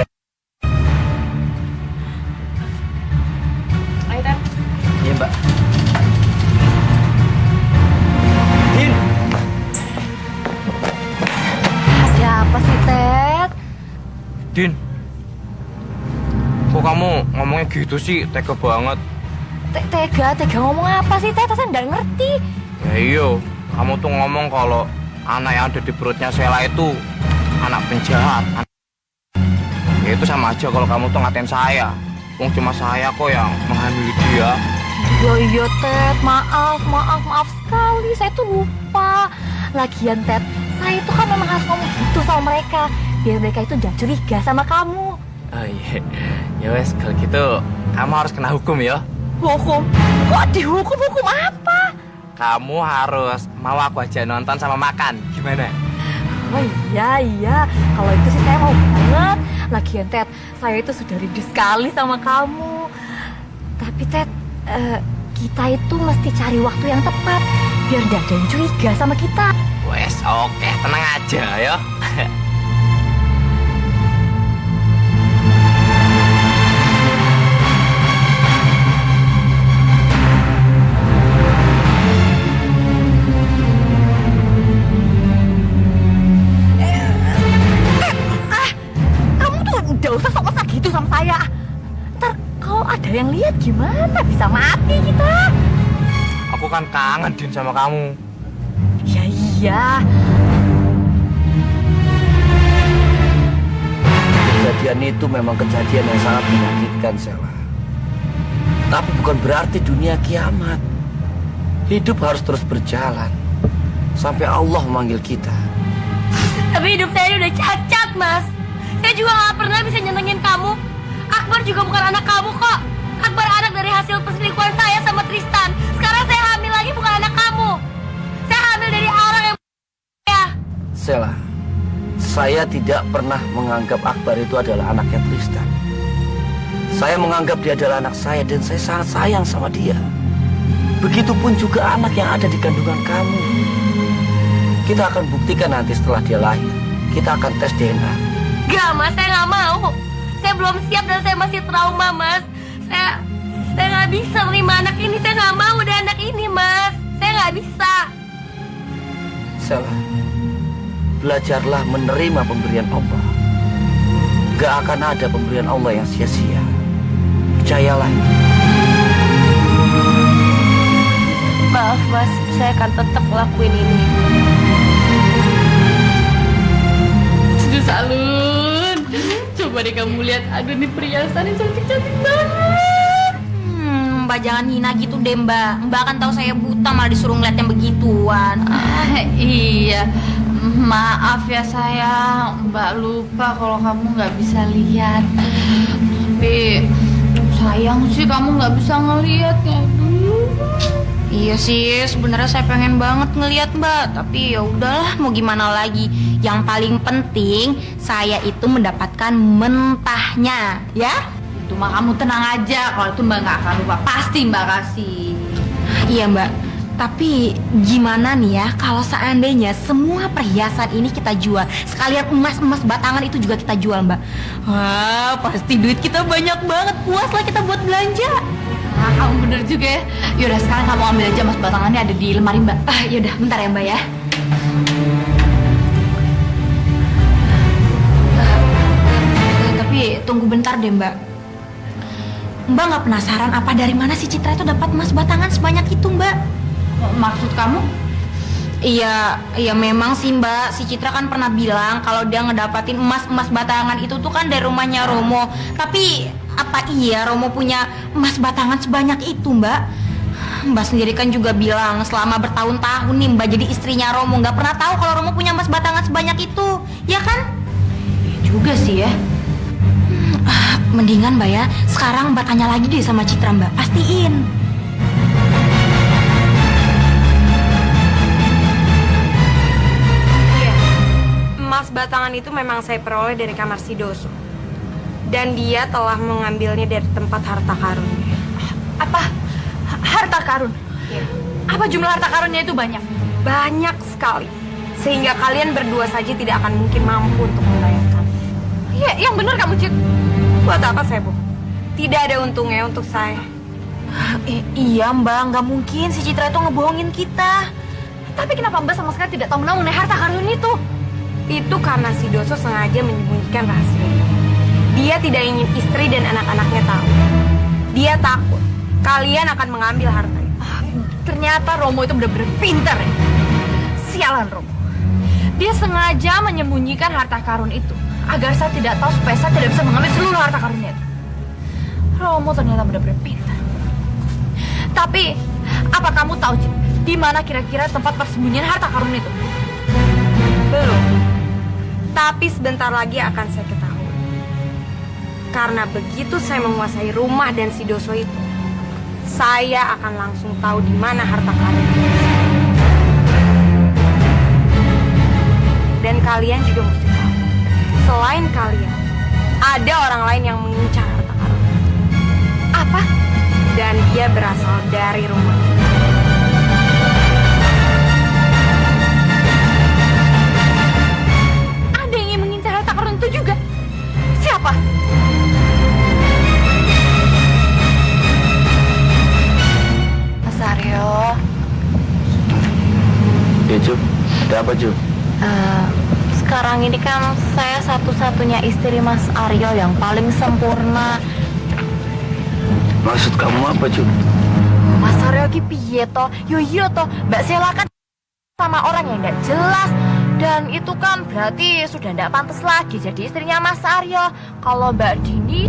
Ayo Tan. Iya Mbak. Din. Ada apa sih Ted? Din. Kok kamu ngomongnya gitu sih? Tega banget. Tega ngomong apa sih Ted? Saya nggak ngerti. Ya iya, kamu tuh ngomong kalau anak yang ada di perutnya Sheila itu anak penjahat. Ya itu sama aja kalau kamu tuh ngatain saya. Wong cuma saya kok yang menghamili dia. Iya Ted, maaf sekali. Saya tuh lupa. Lagian Ted, saya itu kan memang harus ngomong gitu sama mereka biar mereka itu jangan curiga sama kamu. Oh iya, ya wes kalau gitu kamu harus kena hukum ya. Hukum? Kok dihukum? Hukum apa? Kamu harus mau aku aja nonton sama makan. Gimana? Oh iya. Kalau itu sih saya mau banget. Lagian Ted, saya itu sudah rindu sekali sama kamu. Tapi Ted, kita itu mesti cari waktu yang tepat biar gak ada yang curiga sama kita. Wes oke, tenang aja ya. Udah usah sok-sok gitu sama saya. Ntar kalau ada yang lihat gimana? Bisa mati kita. Aku kan kangen Din sama kamu. Ya iya. Kejadian itu memang kejadian yang sangat menyakitkan, Sheila. Tapi bukan berarti dunia kiamat. Hidup harus terus berjalan sampai Allah memanggil kita. Tapi hidup saya udah cacat, Mas. Saya juga gak pernah bisa nyenengin kamu. Akbar juga bukan anak kamu kok. Akbar anak dari hasil perselingkuhan saya sama Tristan. Sekarang saya hamil lagi bukan anak kamu. Saya hamil dari orang yang ya. Sheila, saya tidak pernah menganggap Akbar itu adalah anaknya Tristan. Saya menganggap dia adalah anak saya dan saya sangat sayang sama dia. Begitupun juga anak yang ada di kandungan kamu. Kita akan buktikan nanti setelah dia lahir. Kita akan tes DNA. Gak, Mas, saya gak mau. Saya belum siap dan saya masih trauma, Mas. Saya gak bisa terima anak ini. Saya gak mau ada anak ini, Mas. Saya gak bisa. Sheila, belajarlah menerima pemberian Allah. Gak akan ada pemberian Allah yang sia-sia. Percayalah. Maaf, Mas. Saya akan tetap ngelakuin ini. Salun, coba deh kamu lihat, aduh nih perhiasannya cantik-cantik banget. Mbak jangan hina gitu deh Mbak. Mbak kan tahu saya buta malah disuruh ngeliat yang begituan. Iya, maaf ya sayang, Mbak lupa kalau kamu nggak bisa lihat. Tapi sayang sih kamu nggak bisa ngelihat ya. Iya sih, sebenarnya saya pengen banget ngelihat Mbak, tapi ya udahlah, mau gimana lagi. Yang paling penting saya itu mendapatkan mentahnya, ya. Itu mah kamu tenang aja, kalau itu Mbak nggak akan lupa, pasti Mbak kasih. Iya Mbak, tapi gimana nih ya kalau seandainya semua perhiasan ini kita jual, sekalian emas batangan itu juga kita jual Mbak. Wah, pasti duit kita banyak banget, puas lah kita buat belanja. Nah, kamu bener juga ya. Yaudah sekarang kamu ambil aja emas batangannya, ada di lemari Mbak. Yaudah, bentar ya Mbak ya. Tapi tunggu bentar deh Mbak. Mbak nggak penasaran apa dari mana si Citra itu dapat emas batangan sebanyak itu Mbak? Maksud kamu? Iya memang sih Mbak, si Citra kan pernah bilang kalau dia ngedapatin emas batangan itu tuh kan dari rumahnya Romo. Tapi apa iya Romo punya emas batangan sebanyak itu Mbak? Mbak sendiri kan juga bilang selama bertahun-tahun nih Mbak jadi istrinya Romo nggak pernah tahu kalau Romo punya emas batangan sebanyak itu, ya kan? Iya juga sih ya. Mendingan Mbak ya, sekarang Mbak tanya lagi deh sama Citra Mbak, pastiin. Emas batangan itu memang saya peroleh dari kamar Sidoso. Dan dia telah mengambilnya dari tempat harta karunnya. Apa? Harta karun? Ya. Apa jumlah harta karunnya itu banyak? Banyak sekali. Sehingga kalian berdua saja tidak akan mungkin mampu untuk membayarkan. Iya, yang benar kamu, Cit. Buat apa saya bohong? Tidak ada untungnya untuk saya. Iya Mbak, nggak mungkin si Citra itu ngebohongin kita. Tapi kenapa Mbak sama sekali tidak tahu mengenai harta karun itu? Itu karena Sidoso sengaja menyembunyikan rahasia. Dia tidak ingin istri dan anak-anaknya tahu. Dia takut kalian akan mengambil harta itu. Ternyata Romo itu benar-benar pintar ya. Sialan Romo. Dia sengaja menyembunyikan harta karun itu agar saya tidak tahu supaya saya tidak bisa mengambil seluruh harta karunnya itu. Romo ternyata benar-benar pintar. Tapi apa kamu tahu Cik, di mana kira-kira tempat persembunyian harta karun itu? Belum. Tapi sebentar lagi akan saya ketahui. Karena begitu saya menguasai rumah dan Sidoso itu, saya akan langsung tahu di mana harta karun itu. Dan kalian juga mesti tahu, selain kalian, ada orang lain yang mengincar harta karun. Apa? Dan dia berasal dari rumah ini. Itu juga. Siapa? Mas Aryo. Ya Cuk, ada apa Cuk? Sekarang ini kan saya satu-satunya istri Mas Aryo yang paling sempurna. Maksud kamu apa Cuk? Mas Aryo ki piye to? Yo iya to, Mbak Sela kan sama orang yang nggak jelas. Dan itu kan berarti sudah tidak pantas lagi jadi istrinya Mas Aryo. Kalau Mbak Dini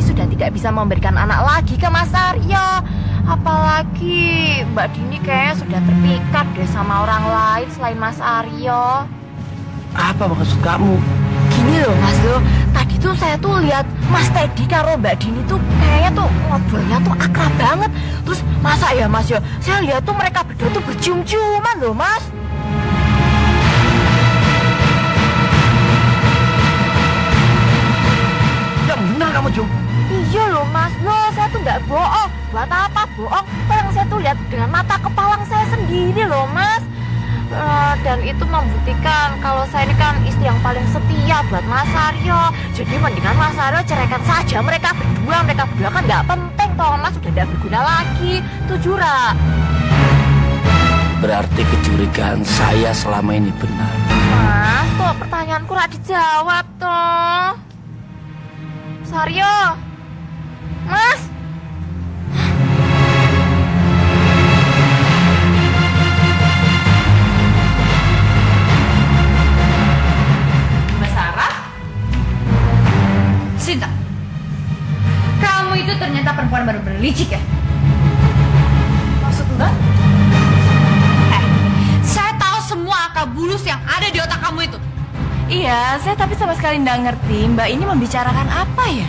sudah tidak bisa memberikan anak lagi ke Mas Aryo. Apalagi Mbak Dini kayaknya sudah terpikat deh sama orang lain selain Mas Aryo. Apa maksud kamu? Gini loh Mas lo, tadi tuh saya tuh lihat Mas Teddy karo Mbak Dini tuh kayaknya tuh ngobrolnya tuh akrab banget. Terus masa ya Mas yo, saya lihat tuh mereka berdua tuh bercium-ciuman loh Mas. Benar kamu Cuk? Iya loh Mas, loh saya tuh nggak bohong. Buat apa bohong? Orang saya tuh lihat dengan mata kepala saya sendiri loh Mas. Dan itu membuktikan kalau saya ini kan istri yang paling setia buat Mas Aryo. Jadi mendingan Mas Aryo ceraikan saja mereka berdua kan nggak penting toh Mas, sudah tidak berguna lagi. Tujuh Ra. Berarti kecurigaan saya selama ini benar. Mas, kok pertanyaanku nggak dijawab toh? Mas Aryo, Mas. Mbak Sarah? Sinta, kamu itu ternyata perempuan baru berlicik ya? Maksud Mbak? Saya tahu semua akal bulus yang ada di otak kamu itu. Iya, saya tapi sama sekali nggak ngerti Mbak ini membicarakan apa ya.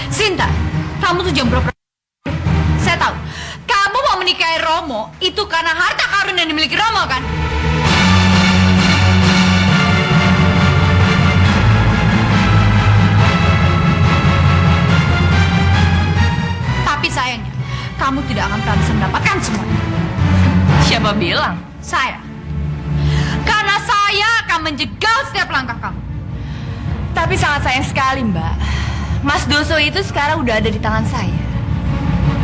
Sinta, kamu tuh jomblo. Saya tahu, kamu mau menikahi Romo itu karena harta karun yang dimiliki Romo kan? Tapi sayangnya, kamu tidak akan pernah bisa mendapatkan semuanya. Siapa bilang? Saya. Karena saya akan menjegal setiap langkah kamu. Tapi sangat sayang sekali Mbak, Mas Doso itu sekarang udah ada di tangan saya.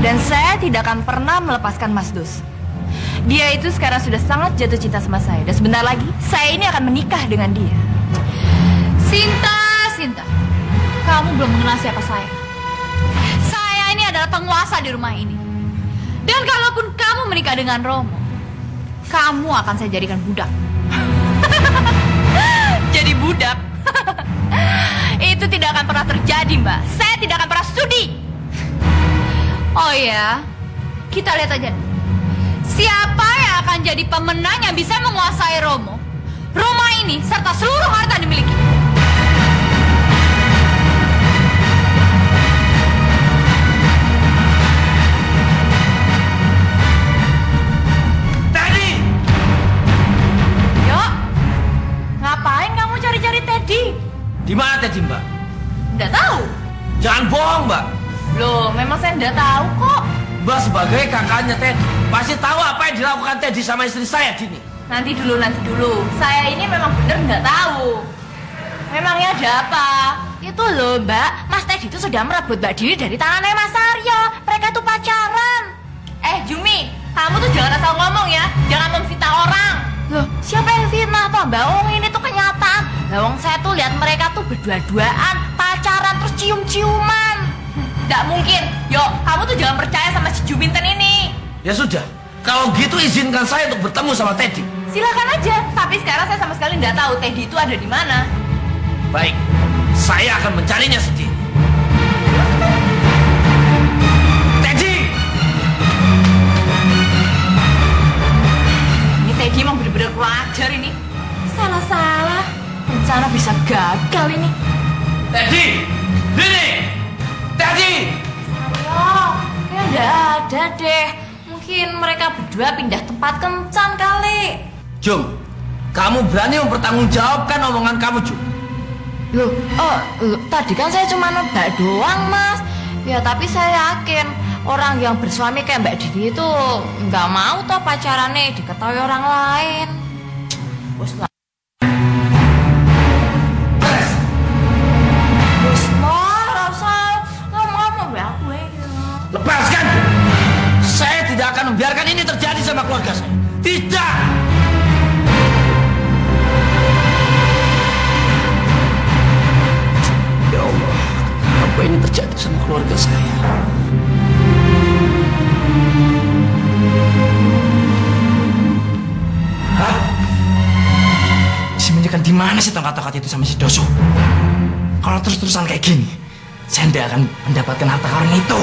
Dan saya tidak akan pernah melepaskan Mas Doso. Dia itu sekarang sudah sangat jatuh cinta sama saya. Dan sebentar lagi saya ini akan menikah dengan dia. Sinta, kamu belum mengenal siapa saya. Saya ini adalah penguasa di rumah ini. Dan kalaupun kamu menikah dengan Romo, kamu akan saya jadikan budak. Jadi budak? Itu tidak akan pernah terjadi, Mbak. Saya tidak akan pernah sudi. Oh ya, kita lihat aja. Siapa yang akan jadi pemenang yang bisa menguasai Romo, rumah ini, serta seluruh harta yang dimiliki. Teddy! Yo, ngapain kamu cari-cari Teddy? Di mana Teddy, Mbak? Nggak tahu. Jangan bohong, Mbak. Loh, memang saya nggak tahu kok. Mbak sebagai kakaknya Teddy pasti tahu apa yang dilakukan Teddy sama istri saya, Dini. Nanti dulu. Saya ini memang bener nggak tahu. Memangnya ada apa? Itu loh, Mbak, Mas Teddy itu sudah merebut Mbak Dini dari tangannya Mas Aryo. Mereka tuh pacaran. Jumi, kamu tuh jangan asal ngomong ya. Jangan memfitnah orang. Loh, siapa yang fitnah toh, Mbak? Oh, ini tuh kenyataan. Lah wong saya tuh lihat mereka tuh berdua-duaan, pacaran terus cium-ciuman. Nggak mungkin. Yo, kamu tuh jangan percaya sama si Juminten ini. Ya sudah, kalau gitu izinkan saya untuk bertemu sama Teddy. Silakan aja. Tapi sekarang saya sama sekali nggak tahu Teddy itu ada di mana. Baik, saya akan mencarinya sendiri. Teddy! Ini Teddy emang bener-bener kurang ajar ini. Salah-salah. Rencana bisa gagal ini. Teddy! Dini! Teddy! Oh, ya nggak ada deh. Mungkin mereka berdua pindah tempat kencan kali. Jum, kamu berani mempertanggungjawabkan omongan kamu, Jum? Loh, tadi kan saya cuma nebak doang, Mas. Ya, tapi saya yakin orang yang bersuami kayak Mbak Dini itu nggak mau toh pacarannya diketahui orang lain. Wes lah. Wes lah, rasa ngomong ya gue. Lepaskan! Saya tidak akan membiarkan ini terjadi sama keluarga saya. Tidak! Ya Allah, apa ini terjadi sama keluarga saya? Hah? Disembunyikan di mana sih tongkat-tongkat itu sama si Doso? Kalau terus-terusan kayak gini, saya tidak akan mendapatkan harta karun itu.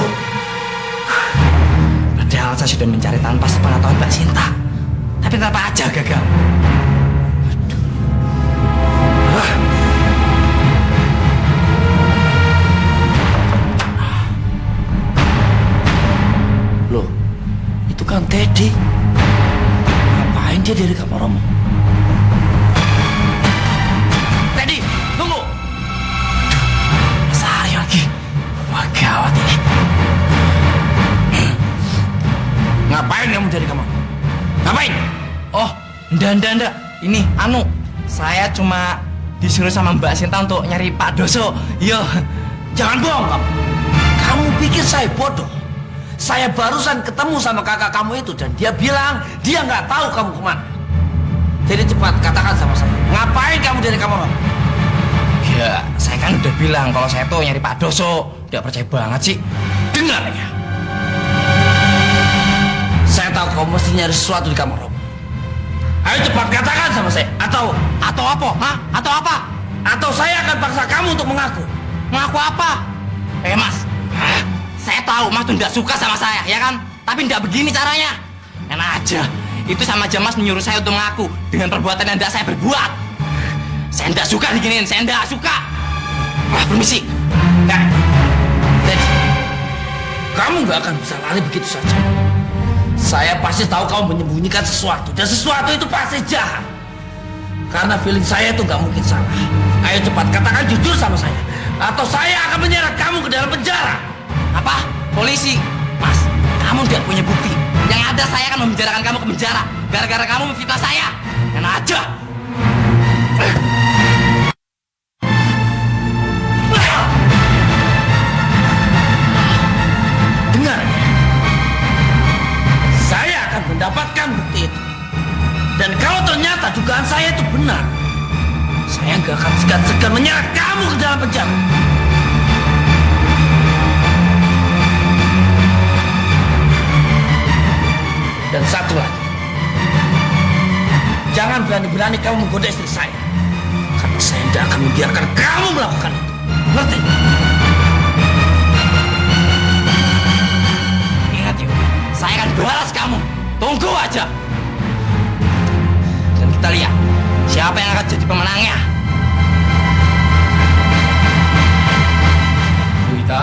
Padahal saya sudah mencari tanpa sepengetahuan Mbak Sinta, tapi tetap aja gagal. Aduh. Loh, itu kan Teddy. Ngapain dia dari kamar Romo? Teddy, tunggu! Mas Aryo lagi. Wah, gawat ini. Ngapain kamu dari kamar? Ngapain? Oh, enggak. Ini, saya cuma disuruh sama Mbak Sinta untuk nyari Pak Doso. Yo, Jangan bohong kamu. Kamu pikir saya bodoh? Saya barusan ketemu sama kakak kamu itu dan dia bilang dia nggak tahu kamu kemana. Jadi cepat katakan sama saya. Ngapain kamu dari kamar Romo? ya saya kan udah bilang kalau saya tuh nyari Pak Doso. Tidak percaya banget sih. Dengar ya. Saya tahu kamu mesti nyari sesuatu di kamar Romo. Ayo cepat katakan sama saya. Atau apa? Hah? Atau apa? Atau saya akan paksa kamu untuk mengaku. Mengaku apa? Mas, saya tahu Mas tuh nggak suka sama saya, ya kan? Tapi nggak begini caranya. Enak aja. Itu sama aja Mas menyuruh saya untuk mengaku dengan perbuatan yang tidak saya berbuat. Saya nggak suka diginiin, saya nggak suka. Wah, permisi. Teddy, kamu nggak akan bisa lari begitu saja. Saya pasti tahu kamu menyembunyikan sesuatu, dan sesuatu itu pasti jahat. Karena feeling saya itu nggak mungkin salah. Ayo cepat katakan jujur sama saya, atau saya akan menyeret kamu ke dalam penjara. Apa? Polisi? Mas, kamu tidak punya bukti. Yang ada saya akan memenjarakan kamu ke penjara gara-gara kamu memfitnah saya. Enak aja. Dengar, saya akan mendapatkan bukti itu. Dan kalau ternyata dugaan saya itu benar, saya nggak akan segan-segan menyeret kamu ke dalam penjara. Dan satu lagi, Jangan berani-berani kamu menggoda istri saya. Karena saya tidak akan membiarkan kamu melakukan itu. Ngerti? Ingat yuk, saya akan balas kamu. Tunggu aja. Dan kita lihat siapa yang akan jadi pemenangnya. Bu Ita,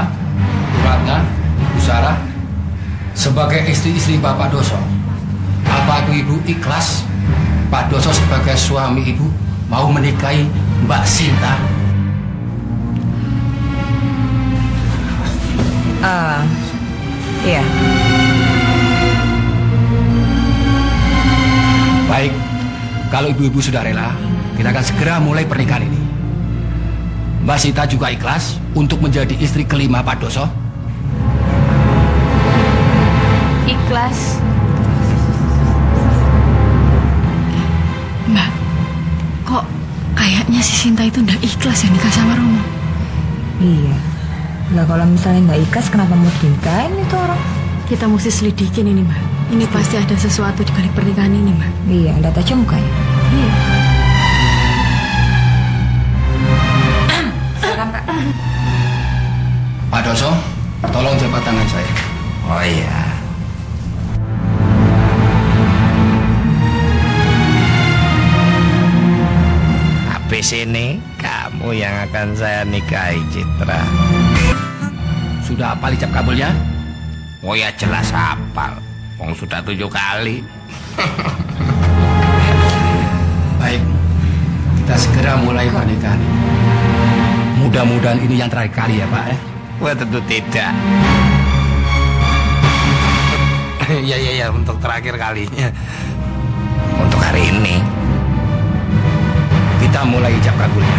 Bu Ratna, Bu Sarah, sebagai istri-istri Bapak Doso, apa ibu ikhlas Pak Doso sebagai suami ibu mau menikahi Mbak Sinta? Iya. Baik, kalau ibu-ibu sudah rela, kita akan segera mulai pernikahan ini. Mbak Sinta juga ikhlas untuk menjadi istri kelima Pak Doso? Ikhlas. Mbak, kok kayaknya si Sinta itu nggak ikhlas ya nikah sama Romo? Iya. Lah kalau misalnya nggak ikhlas, kenapa mau dinikahin itu orang? Kita mesti selidikin ini, Mbak. Ini pasti ada sesuatu di balik pernikahan ini, Mbak. Iya, lihat aja mukanya. Iya. Silakan, Pak. Pak Doso, tolong jabat tangan saya. Oh iya. Habis ini kamu yang akan saya nikahi, Citra. Sudah hafal ijab kabulnya? Oh ya jelas hafal. Wong sudah 7 kali. Baik, kita segera mulai pernikahan ini. Mudah-mudahan ini yang terakhir kali ya Pak ya? Wah tentu tidak. Iya, untuk terakhir kalinya. Untuk hari ini. Kita mulai ijab kabulnya.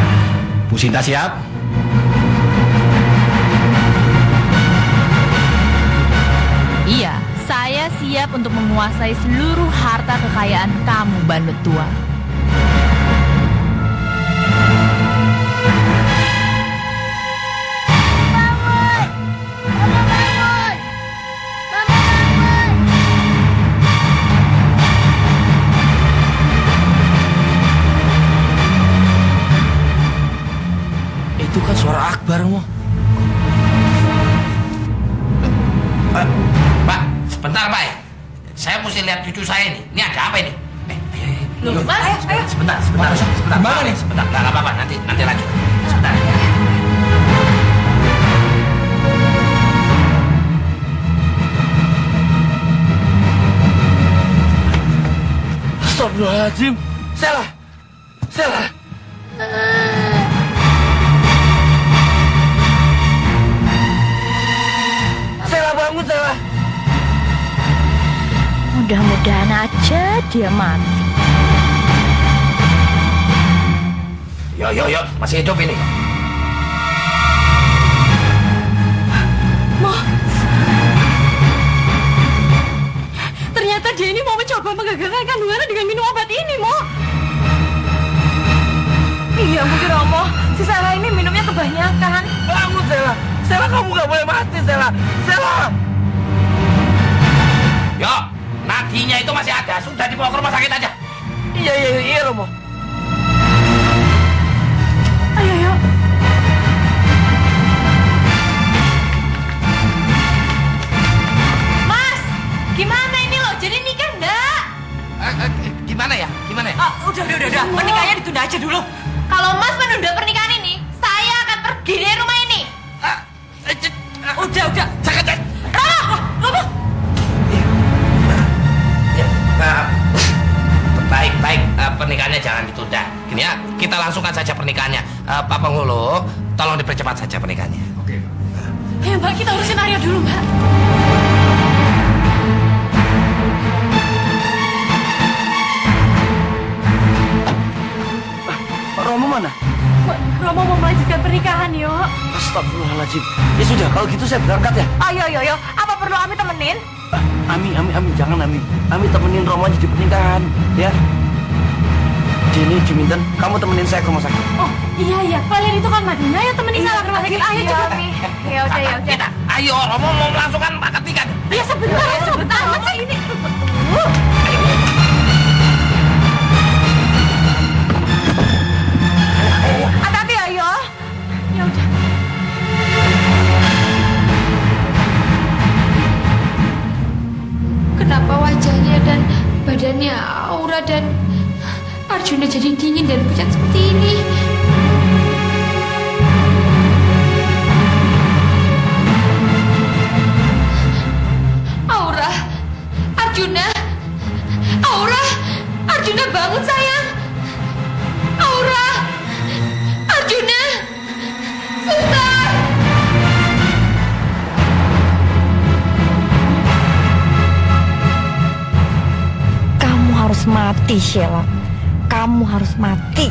Bu Sinta siap? Iya, saya siap untuk menguasai seluruh harta kekayaan kamu, bandut tua. Itu kan suara Akbar, Mo. Pak, sebentar Pak. Saya mesti lihat cucu saya ini. Ini ada apa ini? Loh, Mas, ayo. Sebentar. Gimana nih? Sebentar, nggak apa-apa. Nanti lanjut. Sebentar. Astagfirullahaladzim. Sela. Sela, bangun, Sela. Mudah-mudahan aja dia mati. Yo, masih hidup ini. Ternyata dia ini mau mencoba menggagalkan kandungannya dengan minum obat ini, Mo. Iya mungkin Romo, si Sarah ini minumnya kebanyakan. Bangun, Sela. Sela, kamu nggak boleh mati, Sela. Sela. Yo, nadinya itu masih ada. Sudah dibawa ke rumah sakit aja. Iya, Romo. Ayo. Mas, gimana ini loh? Jadi nikah enggak? Gimana ya? Udah. Pernikahannya ditunda aja dulu. Kalau Mas menunda pernikahan ini, saya akan pergi dari rumah ini. Udah. Jangan. Romo. Baik. Pernikahannya jangan ditunda. Gini ya, kita langsungkan saja pernikahannya. Pak Penghulu, tolong dipercepat saja pernikahannya. Oke. Ayo, Mbak, kita urusin Arya dulu, Mbak. Romo mana? Romo mau melanjutkan pernikahan, yuk. Astagfirullahaladzim. Ya sudah, kalau gitu saya berangkat ya. Ayo. Apa perlu Ami temenin? Ami, jangan Ami. Ami temenin Romo aja di pernikahan, ya. Jenny, Juminten, kamu temenin saya ke rumah sakit. Oh, iya. Kalian itu kan Madina ya temenin saya ke rumah sakit. Ayo cepet. Ya udah. Kita, ayo Romo mau melangsungkan akad nikah. Ya sebentar. Masa ini? Arjuna jadi dingin dan pucat seperti ini? Aura, Arjuna, Aura, Arjuna bangun sayang. Aura, Arjuna, Suster. Kamu harus mati, Sheila. Kamu harus mati.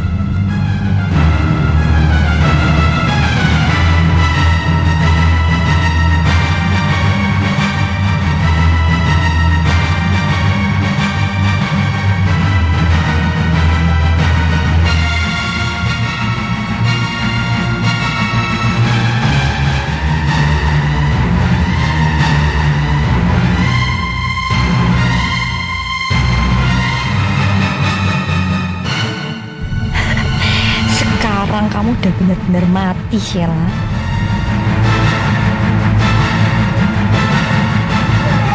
Sekarang kamu udah benar-benar mati, Sheila.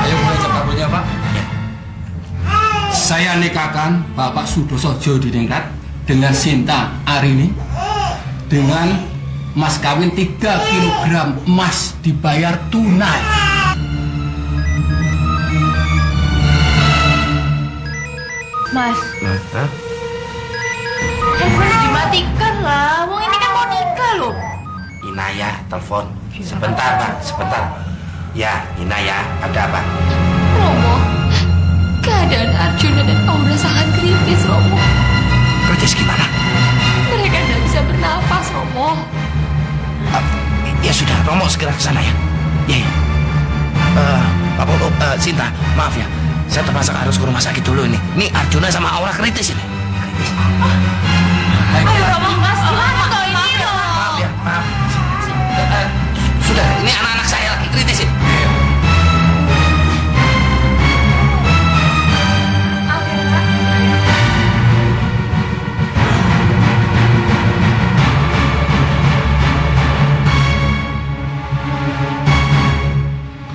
Ayo mulai kabulnya, Pak. Saya nikahkan Bapak Sudoso Jodiningrat dengan Sinta Arini dengan mas kawin 3 kilogram emas dibayar tunai. Mas, Hah? handphone dimatikan lah. Wong ini kan mau nikah loh. Inaya, telepon. Sebentar, Pak, sebentar. Ya, Inaya, ada apa? Romo, keadaan Arjuna dan Aura sangat kritis, Romo. Kritis gimana? Mereka tidak bisa bernafas, Romo. Ya sudah, Romo segera ke sana ya. Ya, ya. Pak Polo, Sinta, maaf ya. Saya terpaksa harus ke rumah sakit dulu ini. Ini Arjuna sama Aura kritis ini. Ayo Romo, Mas, gimana kau ini loh? Maaf ya, maaf. Sudah, ini anak-anak saya lagi kritis ini.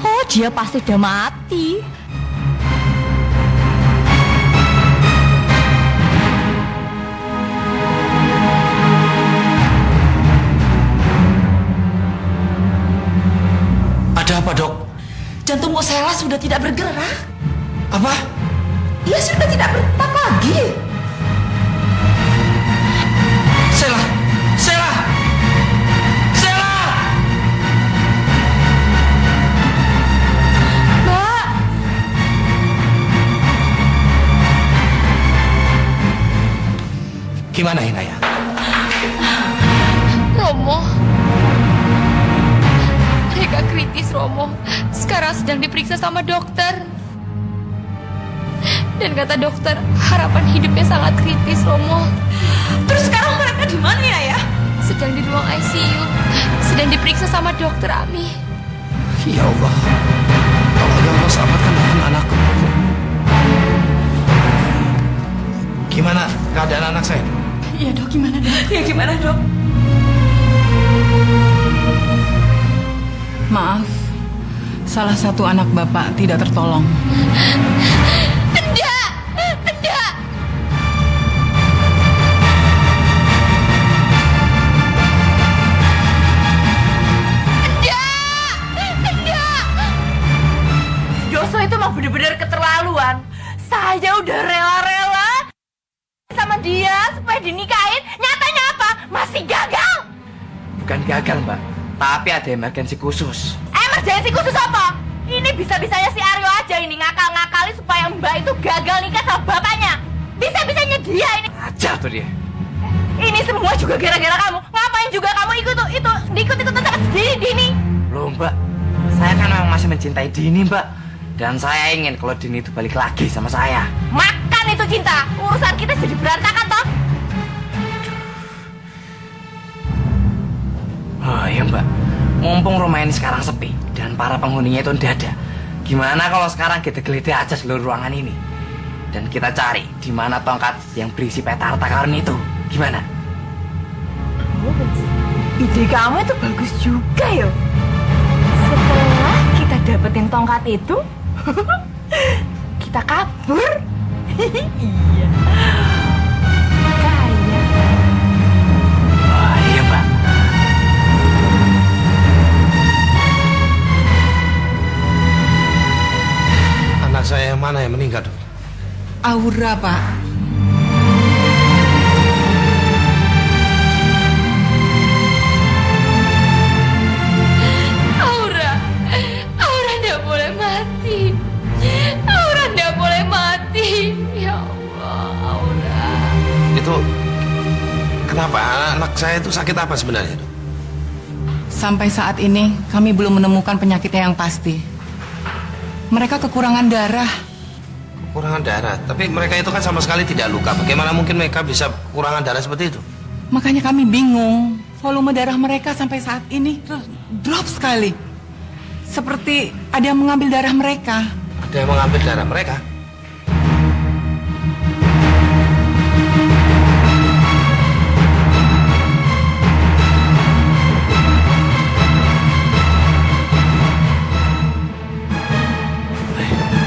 Oh, dia pasti udah mati. Ada apa, Dok? Jantung Sheila sudah tidak bergerak. Apa? Ia sudah tidak berdetak lagi. Sheila! Sheila! Sheila! Mbak, Gimana, Inaya? Romo, mereka kritis, Romo. Sekarang sedang diperiksa sama dokter. Dan kata dokter, harapan hidupnya sangat kritis, Romo. Terus sekarang mereka di mana ya? Sedang di ruang ICU. Sedang diperiksa sama dokter Ami. Ya Allah. Ya Allah, selamatkan anakku. Gimana keadaan anak saya? Iya dok, gimana dok? Ya gimana dok? Maaf, salah satu anak bapak tidak tertolong. Enggak! Enggak! Joso itu mah bener-bener keterlaluan. Saya udah rela-rela sama dia supaya dinikahin. Nyatanya apa? Masih gagal. Bukan gagal, Mbak. Tapi ada emergensi khusus. Emergensi khusus apa? Ini bisa-bisanya si Aryo aja ini ngakal-ngakali supaya Mbak itu gagal nikah sama bapaknya. Bisa-bisanya dia ini. Aja tuh dia. Ini semua juga gara-gara kamu. Ngapain juga kamu ikut-ikutan sama sendiri Dini? Loh, Mbak. Saya kan memang masih mencintai Dini, Mbak. Dan saya ingin kalau Dini itu balik lagi sama saya. Makan itu cinta. Urusan kita jadi berantakan toh. Oh iya, Mbak. Mumpung rumah ini sekarang sepi dan para penghuninya itu tidak ada. Gimana kalau sekarang kita geledah aja seluruh ruangan ini dan kita cari di mana tongkat yang berisi peta harta karun itu. Gimana? Oh, ide kamu itu bagus juga yo. Setelah kita dapetin tongkat itu, kita kabur. Iya. Aura, Pak. Aura nggak boleh mati. Aura nggak boleh mati. Ya Allah, Aura. Itu kenapa anak saya itu sakit apa sebenarnya, Dok? Sampai saat ini kami belum menemukan penyakitnya yang pasti. Mereka kekurangan darah. Kekurangan darah, tapi mereka itu kan sama sekali tidak luka. Bagaimana mungkin mereka bisa kekurangan darah seperti itu? Makanya kami bingung. Volume darah mereka sampai saat ini drop sekali. Seperti ada yang mengambil darah mereka. Ada yang mengambil darah mereka?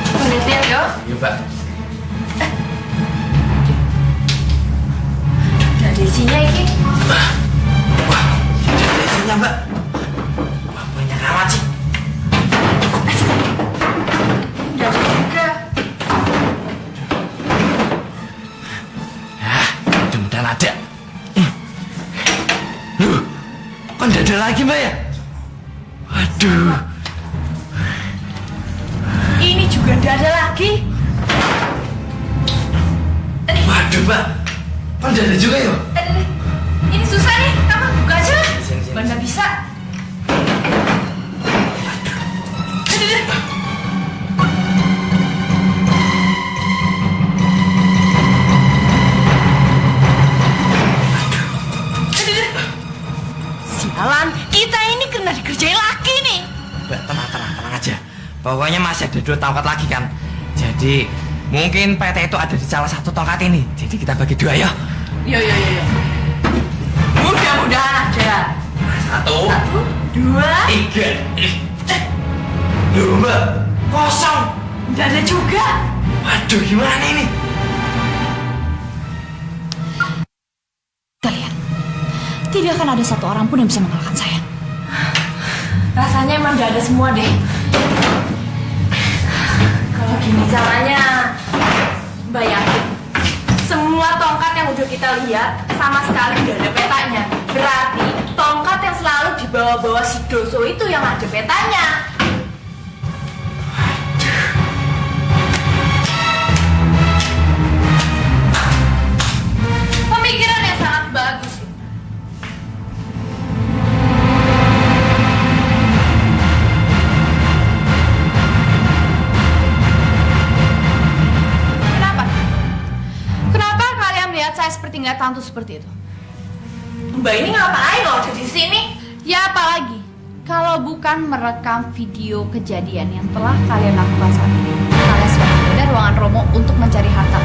Penelitian yo. Iya, Mbak. Dari isinya ini. Ada isinya, Mbak. Wah, banyak amat sih. Dari juga. Ya, mudah-mudahan ada. Loh, kok nggak ada lagi, Mbak ya? Waduh. Ini juga tidak ada lagi. Waduh, Mbak. Kok nggak ada juga ya? Ini susah nih, kamu buka aja. Mana bisa? Sialan, kita ini kena dikerjain lagi nih. Mbak, tenang aja. Pokoknya masih ada 2 tongkat lagi kan. Jadi mungkin PT itu ada di salah satu tongkat ini. Jadi kita bagi 2 ya. Yo. Mudah-mudahan ada. 1, 2, 3. Loh, Mbak, kosong. Tidak ada juga. Waduh, gimana ini? Kalian, tidak akan ada satu orang pun yang bisa mengalahkan saya. Rasanya emang tidak ada semua deh. Kalau gini caranya, Mbak yakin semua tongkat yang udah kita lihat sama sekali tidak ada petanya. Berarti tongkat yang selalu dibawa-bawa si Doso itu yang ada petanya. Pemikiran yang sangat bagus. Kenapa kalian melihat saya seperti ngeliat hantu seperti itu? Mbak ini ngapain loh ada di sini? Ya apalagi kalau bukan merekam video kejadian yang telah kalian lakukan saat ini. Kalian sedang berada di ruangan Romo untuk mencari harta.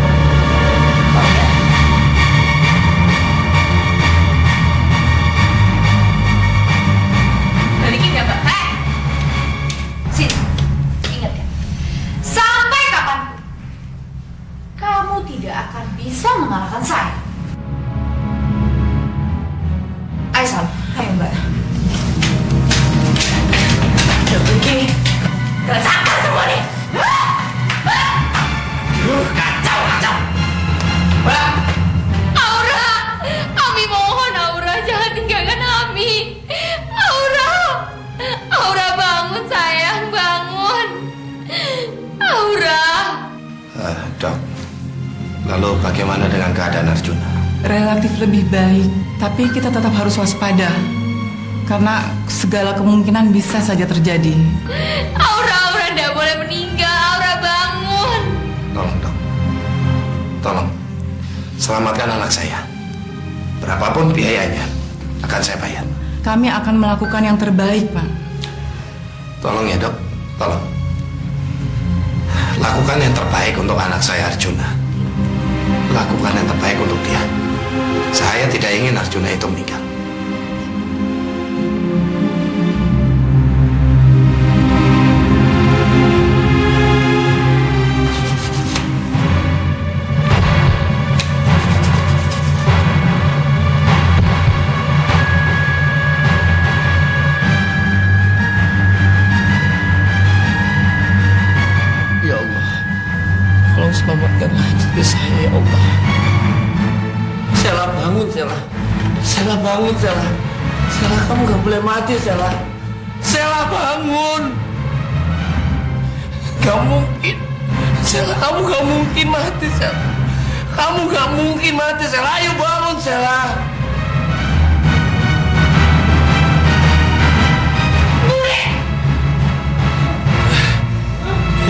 Balikin ya Mbak. Sini, ingat ya. Sampai kapanpun kamu tidak akan bisa mengalahkan saya. Ayo Sal, ayo Mbak. Udah begini, berantakan semua nih. Kacau. Mbak. Aura, Ami mohon Aura, jangan tinggalkan Ami. Aura bangun sayang, bangun. Aura. Dok, lalu bagaimana dengan keadaan Arjuna? Relatif lebih baik, tapi kita tetap harus waspada. Karena segala kemungkinan bisa saja terjadi. Aura tidak boleh meninggal. Aura bangun. Tolong, Dok. Tolong, selamatkan anak saya. Berapapun biayanya, akan saya bayar. Kami akan melakukan yang terbaik, Pak. Tolong ya, Dok. Tolong. Lakukan yang terbaik untuk anak saya, Arjuna. Lakukan yang terbaik untuk dia. Saya tidak ingin Arjuna itu meninggal. Ya Allah, tolong selamatkan Allah. Sela bangun, Sela. Sela bangun, Sela. Sela, kamu gak boleh mati, Sela. Sela bangun. Gak mungkin. Sela, kamu gak mungkin mati, Sela. Kamu gak mungkin mati, Sela. Ayo bangun, Sela.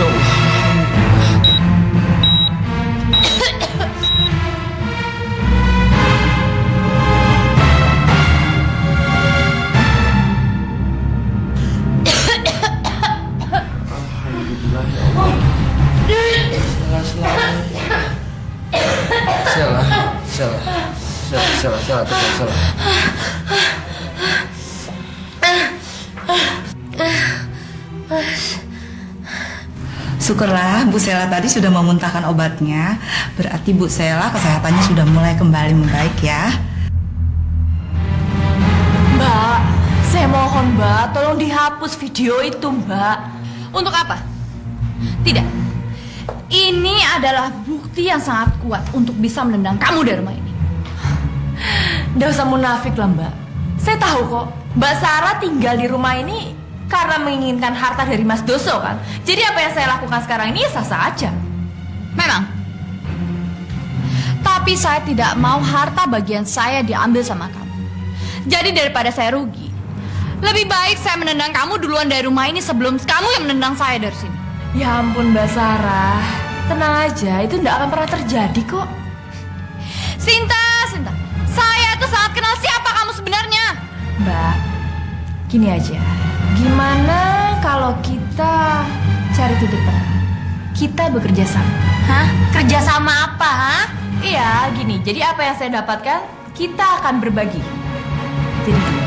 Ya Allah. Sela, tenang, Sela. Syukurlah Bu Sela tadi sudah memuntahkan obatnya. Berarti Bu Sela kesehatannya sudah mulai kembali membaik ya. Mbak, saya mohon Mbak, tolong dihapus video itu Mbak. Untuk apa? Tidak. Ini adalah bukti yang sangat kuat untuk bisa menendang kamu dari rumah ini. Nggak usah munafik lah Mbak. Saya tahu kok, Mbak Sarah tinggal di rumah ini karena menginginkan harta dari Mas Doso kan. Jadi apa yang saya lakukan sekarang ini ya sah-sah aja. Memang. Tapi saya tidak mau harta bagian saya diambil sama kamu. Jadi daripada saya rugi, lebih baik saya menendang kamu duluan dari rumah ini sebelum kamu yang menendang saya dari sini. Ya ampun Mbak Sarah, tenang aja, itu nggak akan pernah terjadi kok. Sinta, saya tuh sangat kenal siapa kamu sebenarnya. Mbak, gini aja, gimana kalau kita cari titik tengah? Kita bekerja sama. Hah? Kerja sama apa, ha? Iya, gini, jadi apa yang saya dapatkan, kita akan berbagi. Jadi gini.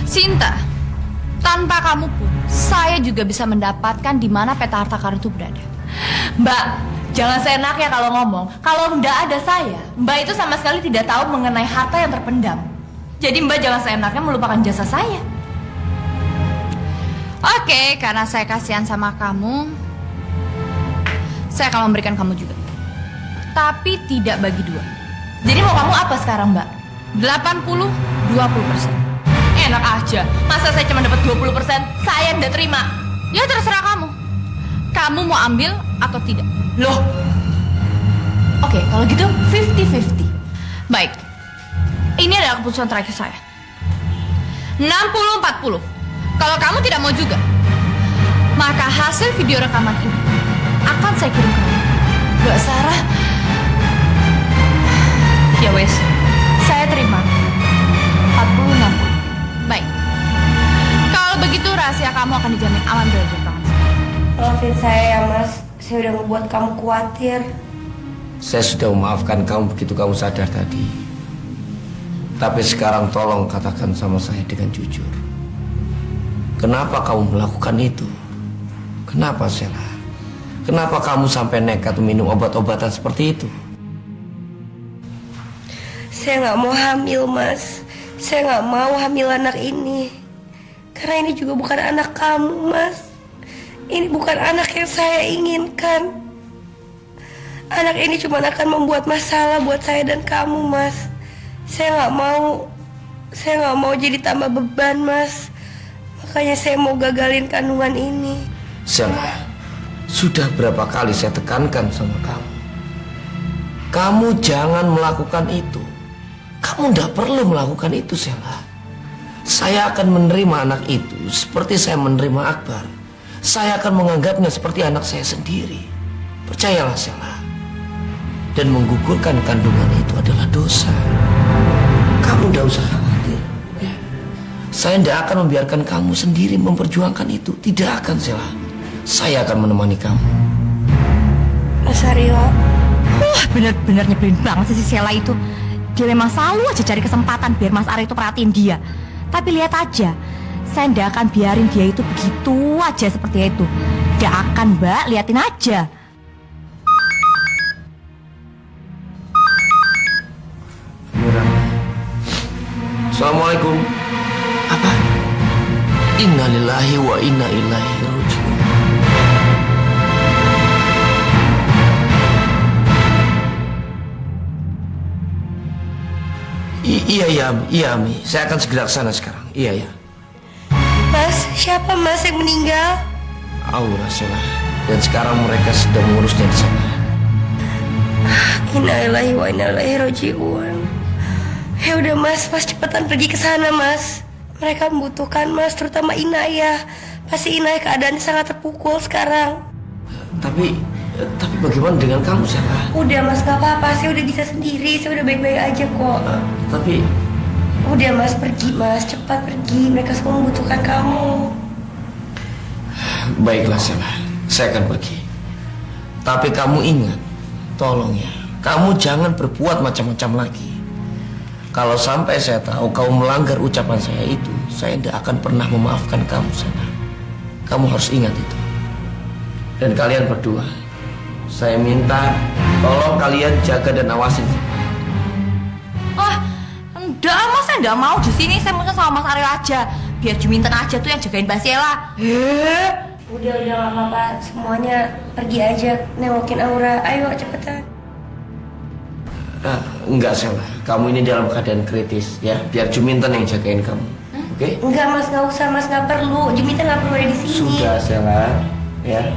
Sinta, tanpa kamu pun saya juga bisa mendapatkan di mana peta harta karun itu berada. Mbak, jangan seenaknya kalau ngomong. Kalau nggak ada saya, Mbak itu sama sekali tidak tahu mengenai harta yang terpendam. Jadi Mbak jangan seenaknya melupakan jasa saya. Oke, karena saya kasihan sama kamu, saya akan memberikan kamu juga. Tapi tidak bagi dua. Jadi mau kamu apa sekarang Mbak? 80-20%. Enak aja, masa saya cuma dapat 20%, saya nggak terima. Ya terserah kamu. Kamu mau ambil atau tidak? Loh? Oke, kalau gitu 50-50. Baik. Ini adalah keputusan terakhir saya. 60-40. Kalau kamu tidak mau juga, maka hasil video rekaman ini akan saya kirim ke kamu. Mbak Sarah. Ya wes, saya terima. 40-60. Baik. Kalau begitu rahasia kamu akan dijamin aman dari tangan saya. Maafin saya ya Mas, saya udah membuat kamu khawatir. Saya sudah memaafkan kamu begitu kamu sadar tadi. Tapi sekarang tolong katakan sama saya dengan jujur. Kenapa kamu melakukan itu? Kenapa Sela? Kenapa kamu sampai nekat minum obat-obatan seperti itu? Saya nggak mau hamil Mas. Saya nggak mau hamil anak ini. Karena ini juga bukan anak kamu Mas. Ini bukan anak yang saya inginkan. Anak ini cuma akan membuat masalah buat saya dan kamu Mas. Saya nggak mau jadi tambah beban Mas. Makanya saya mau gagalin kandungan ini. Sela, sudah berapa kali saya tekankan sama kamu. Kamu jangan melakukan itu. Kamu tidak perlu melakukan itu, Sela. Saya akan menerima anak itu seperti saya menerima Akbar. Saya akan menganggapnya seperti anak saya sendiri. Percayalah, Sela. Dan menggugurkan kandungan itu adalah dosa. Kamu tidak usah khawatir. Ya. Saya tidak akan membiarkan kamu sendiri memperjuangkan itu. Tidak akan, Sela. Saya akan menemani kamu. Mas Aryo. Wah, bener-bener nyebelin banget sih si Sela itu. Dia memang selalu aja cari kesempatan biar Mas Aryo itu perhatiin dia. Tapi lihat aja, saya nggak akan biarin dia itu begitu aja seperti itu. Nggak akan, Mbak, liatin aja. Assalamualaikum. Apa? Innalillahi wa inna ilaihi raji'un. Iya Ami. Saya akan segera ke sana sekarang. Iya. Mas, siapa Mas yang meninggal? Aura Sela. Dan sekarang mereka sedang mengurusnya di sana. Innalillahi wa inna ilaihi raji'un. Ya udah Mas cepetan pergi ke sana Mas. Mereka membutuhkan Mas, terutama Inaya. Pasti Inaya keadaannya sangat terpukul sekarang. Tapi bagaimana dengan kamu, Sela? Udah Mas, gak apa-apa. Saya udah bisa sendiri. Saya udah baik-baik aja kok. Tapi udah Mas, pergi Mas. Cepat pergi. Mereka semua membutuhkan kamu. baiklah, Sela. Saya akan pergi. Tapi kamu ingat, tolong ya, kamu jangan berbuat macam-macam lagi. Kalau sampai saya tahu kamu melanggar ucapan saya itu, saya tidak akan pernah memaafkan kamu, Sela. Kamu harus ingat itu. Dan kalian berdua, saya minta tolong kalian jaga dan awasin. Enggak, Mas, saya enggak mau di sini. Saya mau sama Mas Aryo aja. Biar Juminten aja tuh yang jagain Mbak Sela. Udah gak apa-apa. Semuanya pergi aja nengokin Aura. Ayo cepetan. Enggak, Sela. Kamu ini dalam keadaan kritis ya. Biar Juminten yang jagain kamu. Oke? Enggak, Mas, nggak usah, Mas, nggak perlu. Juminten nggak perlu ada di sini. Sudah, Sela. Ya.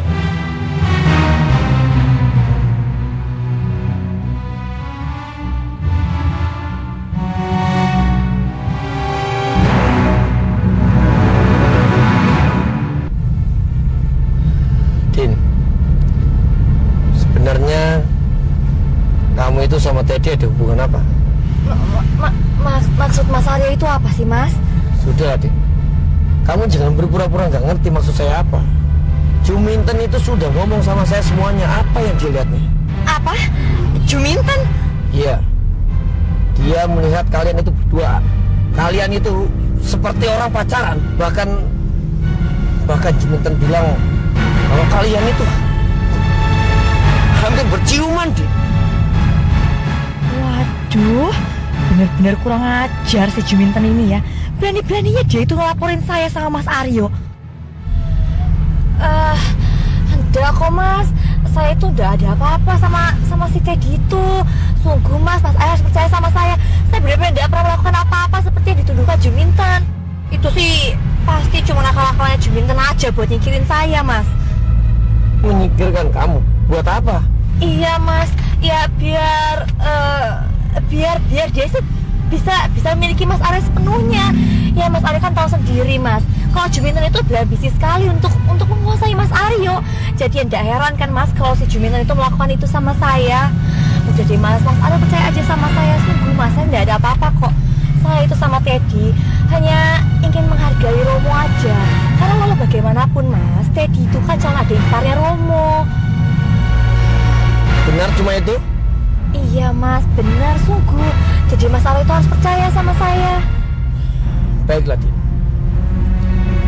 Din, sebenarnya kamu itu sama Teddy ada hubungan apa? Maksud Mas Aryo itu apa sih, Mas? Sudah, Din. Kamu jangan berpura-pura nggak ngerti maksud saya apa. Juminten itu sudah ngomong sama saya semuanya. Apa yang dia lihat nih? Apa? Juminten? Iya. Dia melihat kalian itu berdua. Kalian itu seperti orang pacaran. Bahkan Juminten bilang kalau kalian itu hampir berciuman, Din. Waduh, bener-bener kurang ajar si Juminten ini ya. Berani-beraninya dia itu ngelaporin saya sama Mas Aryo. Enggak kok, Mas. Saya itu udah ada apa-apa sama si Teddy itu. Sungguh, Mas Aryo harus percaya sama saya. Saya benar-benar tidak pernah melakukan apa-apa seperti yang dituduhkan Juminten. Itu sih pasti cuma akal-akalnya Juminten aja buat nyingkirin saya, Mas. Menyingkirkan kamu? Buat apa? Iya, Mas. Ya biar dia sih bisa memiliki Mas Aryo sepenuhnya. Ya Mas Aryo kan tahu sendiri, Mas, kalau Juminten itu berambisi sekali untuk menguasai Mas Aryo. Jadi tidak heran kan, Mas, kalau si Juminten itu melakukan itu sama saya. Udah deh, Mas Aryo percaya aja sama saya. Sungguh, Mas, saya tidak ada apa-apa kok. Saya itu sama Teddy hanya ingin menghargai Romo aja. Karena walau bagaimanapun, Mas, Teddy itu kan calon adik iparnya Romo. Benar cuma itu? Iya, Mas, benar sungguh. Jadi Mas Aryo itu harus percaya sama saya. Baiklah, Din.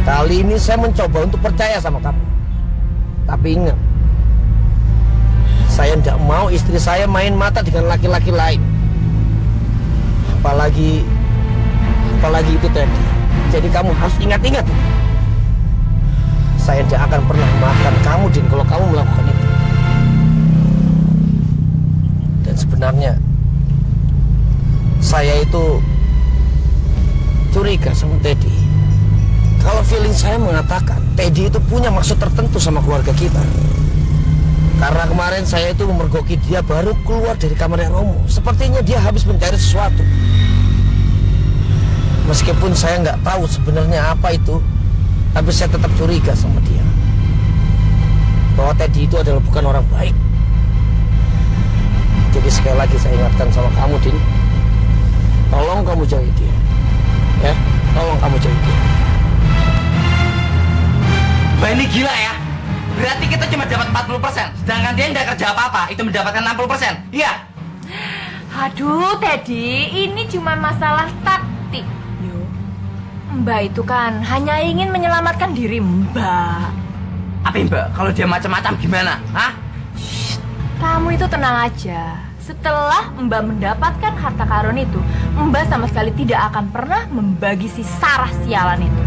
Kali ini saya mencoba untuk percaya sama kamu. Tapi ingat, saya tidak mau istri saya main mata dengan laki-laki lain. Apalagi itu Teddy. Jadi kamu harus ingat-ingat. Saya tidak akan pernah memaafkan kamu, Din, kalau kamu melakukan itu. Dan sebenarnya saya itu curiga sama Teddy. Kalau feeling saya mengatakan Teddy itu punya maksud tertentu sama keluarga kita. Karena kemarin saya itu memergoki dia baru keluar dari kamarnya Romo. Sepertinya dia habis mencari sesuatu. Meskipun saya nggak tahu sebenarnya apa itu, tapi saya tetap curiga sama dia. Bahwa Teddy itu adalah bukan orang baik. Jadi sekali lagi saya ingatkan sama kamu, Din. Tolong kamu jauhi dia. Ya, tolong kamu jauhi dia. Mbak ini gila ya. Berarti kita cuma dapat 40%, sedangkan dia nggak kerja apa-apa, itu mendapatkan 60%. Iya. Aduh, Teddy, ini cuma masalah taktik. Mbak itu kan hanya ingin menyelamatkan diri Mbak. Apa Mbak? Kalau dia macam-macam gimana? Hah? Kamu itu tenang aja. Setelah Mbak mendapatkan harta karun itu, Mbak sama sekali tidak akan pernah membagi si Sarah sialan itu.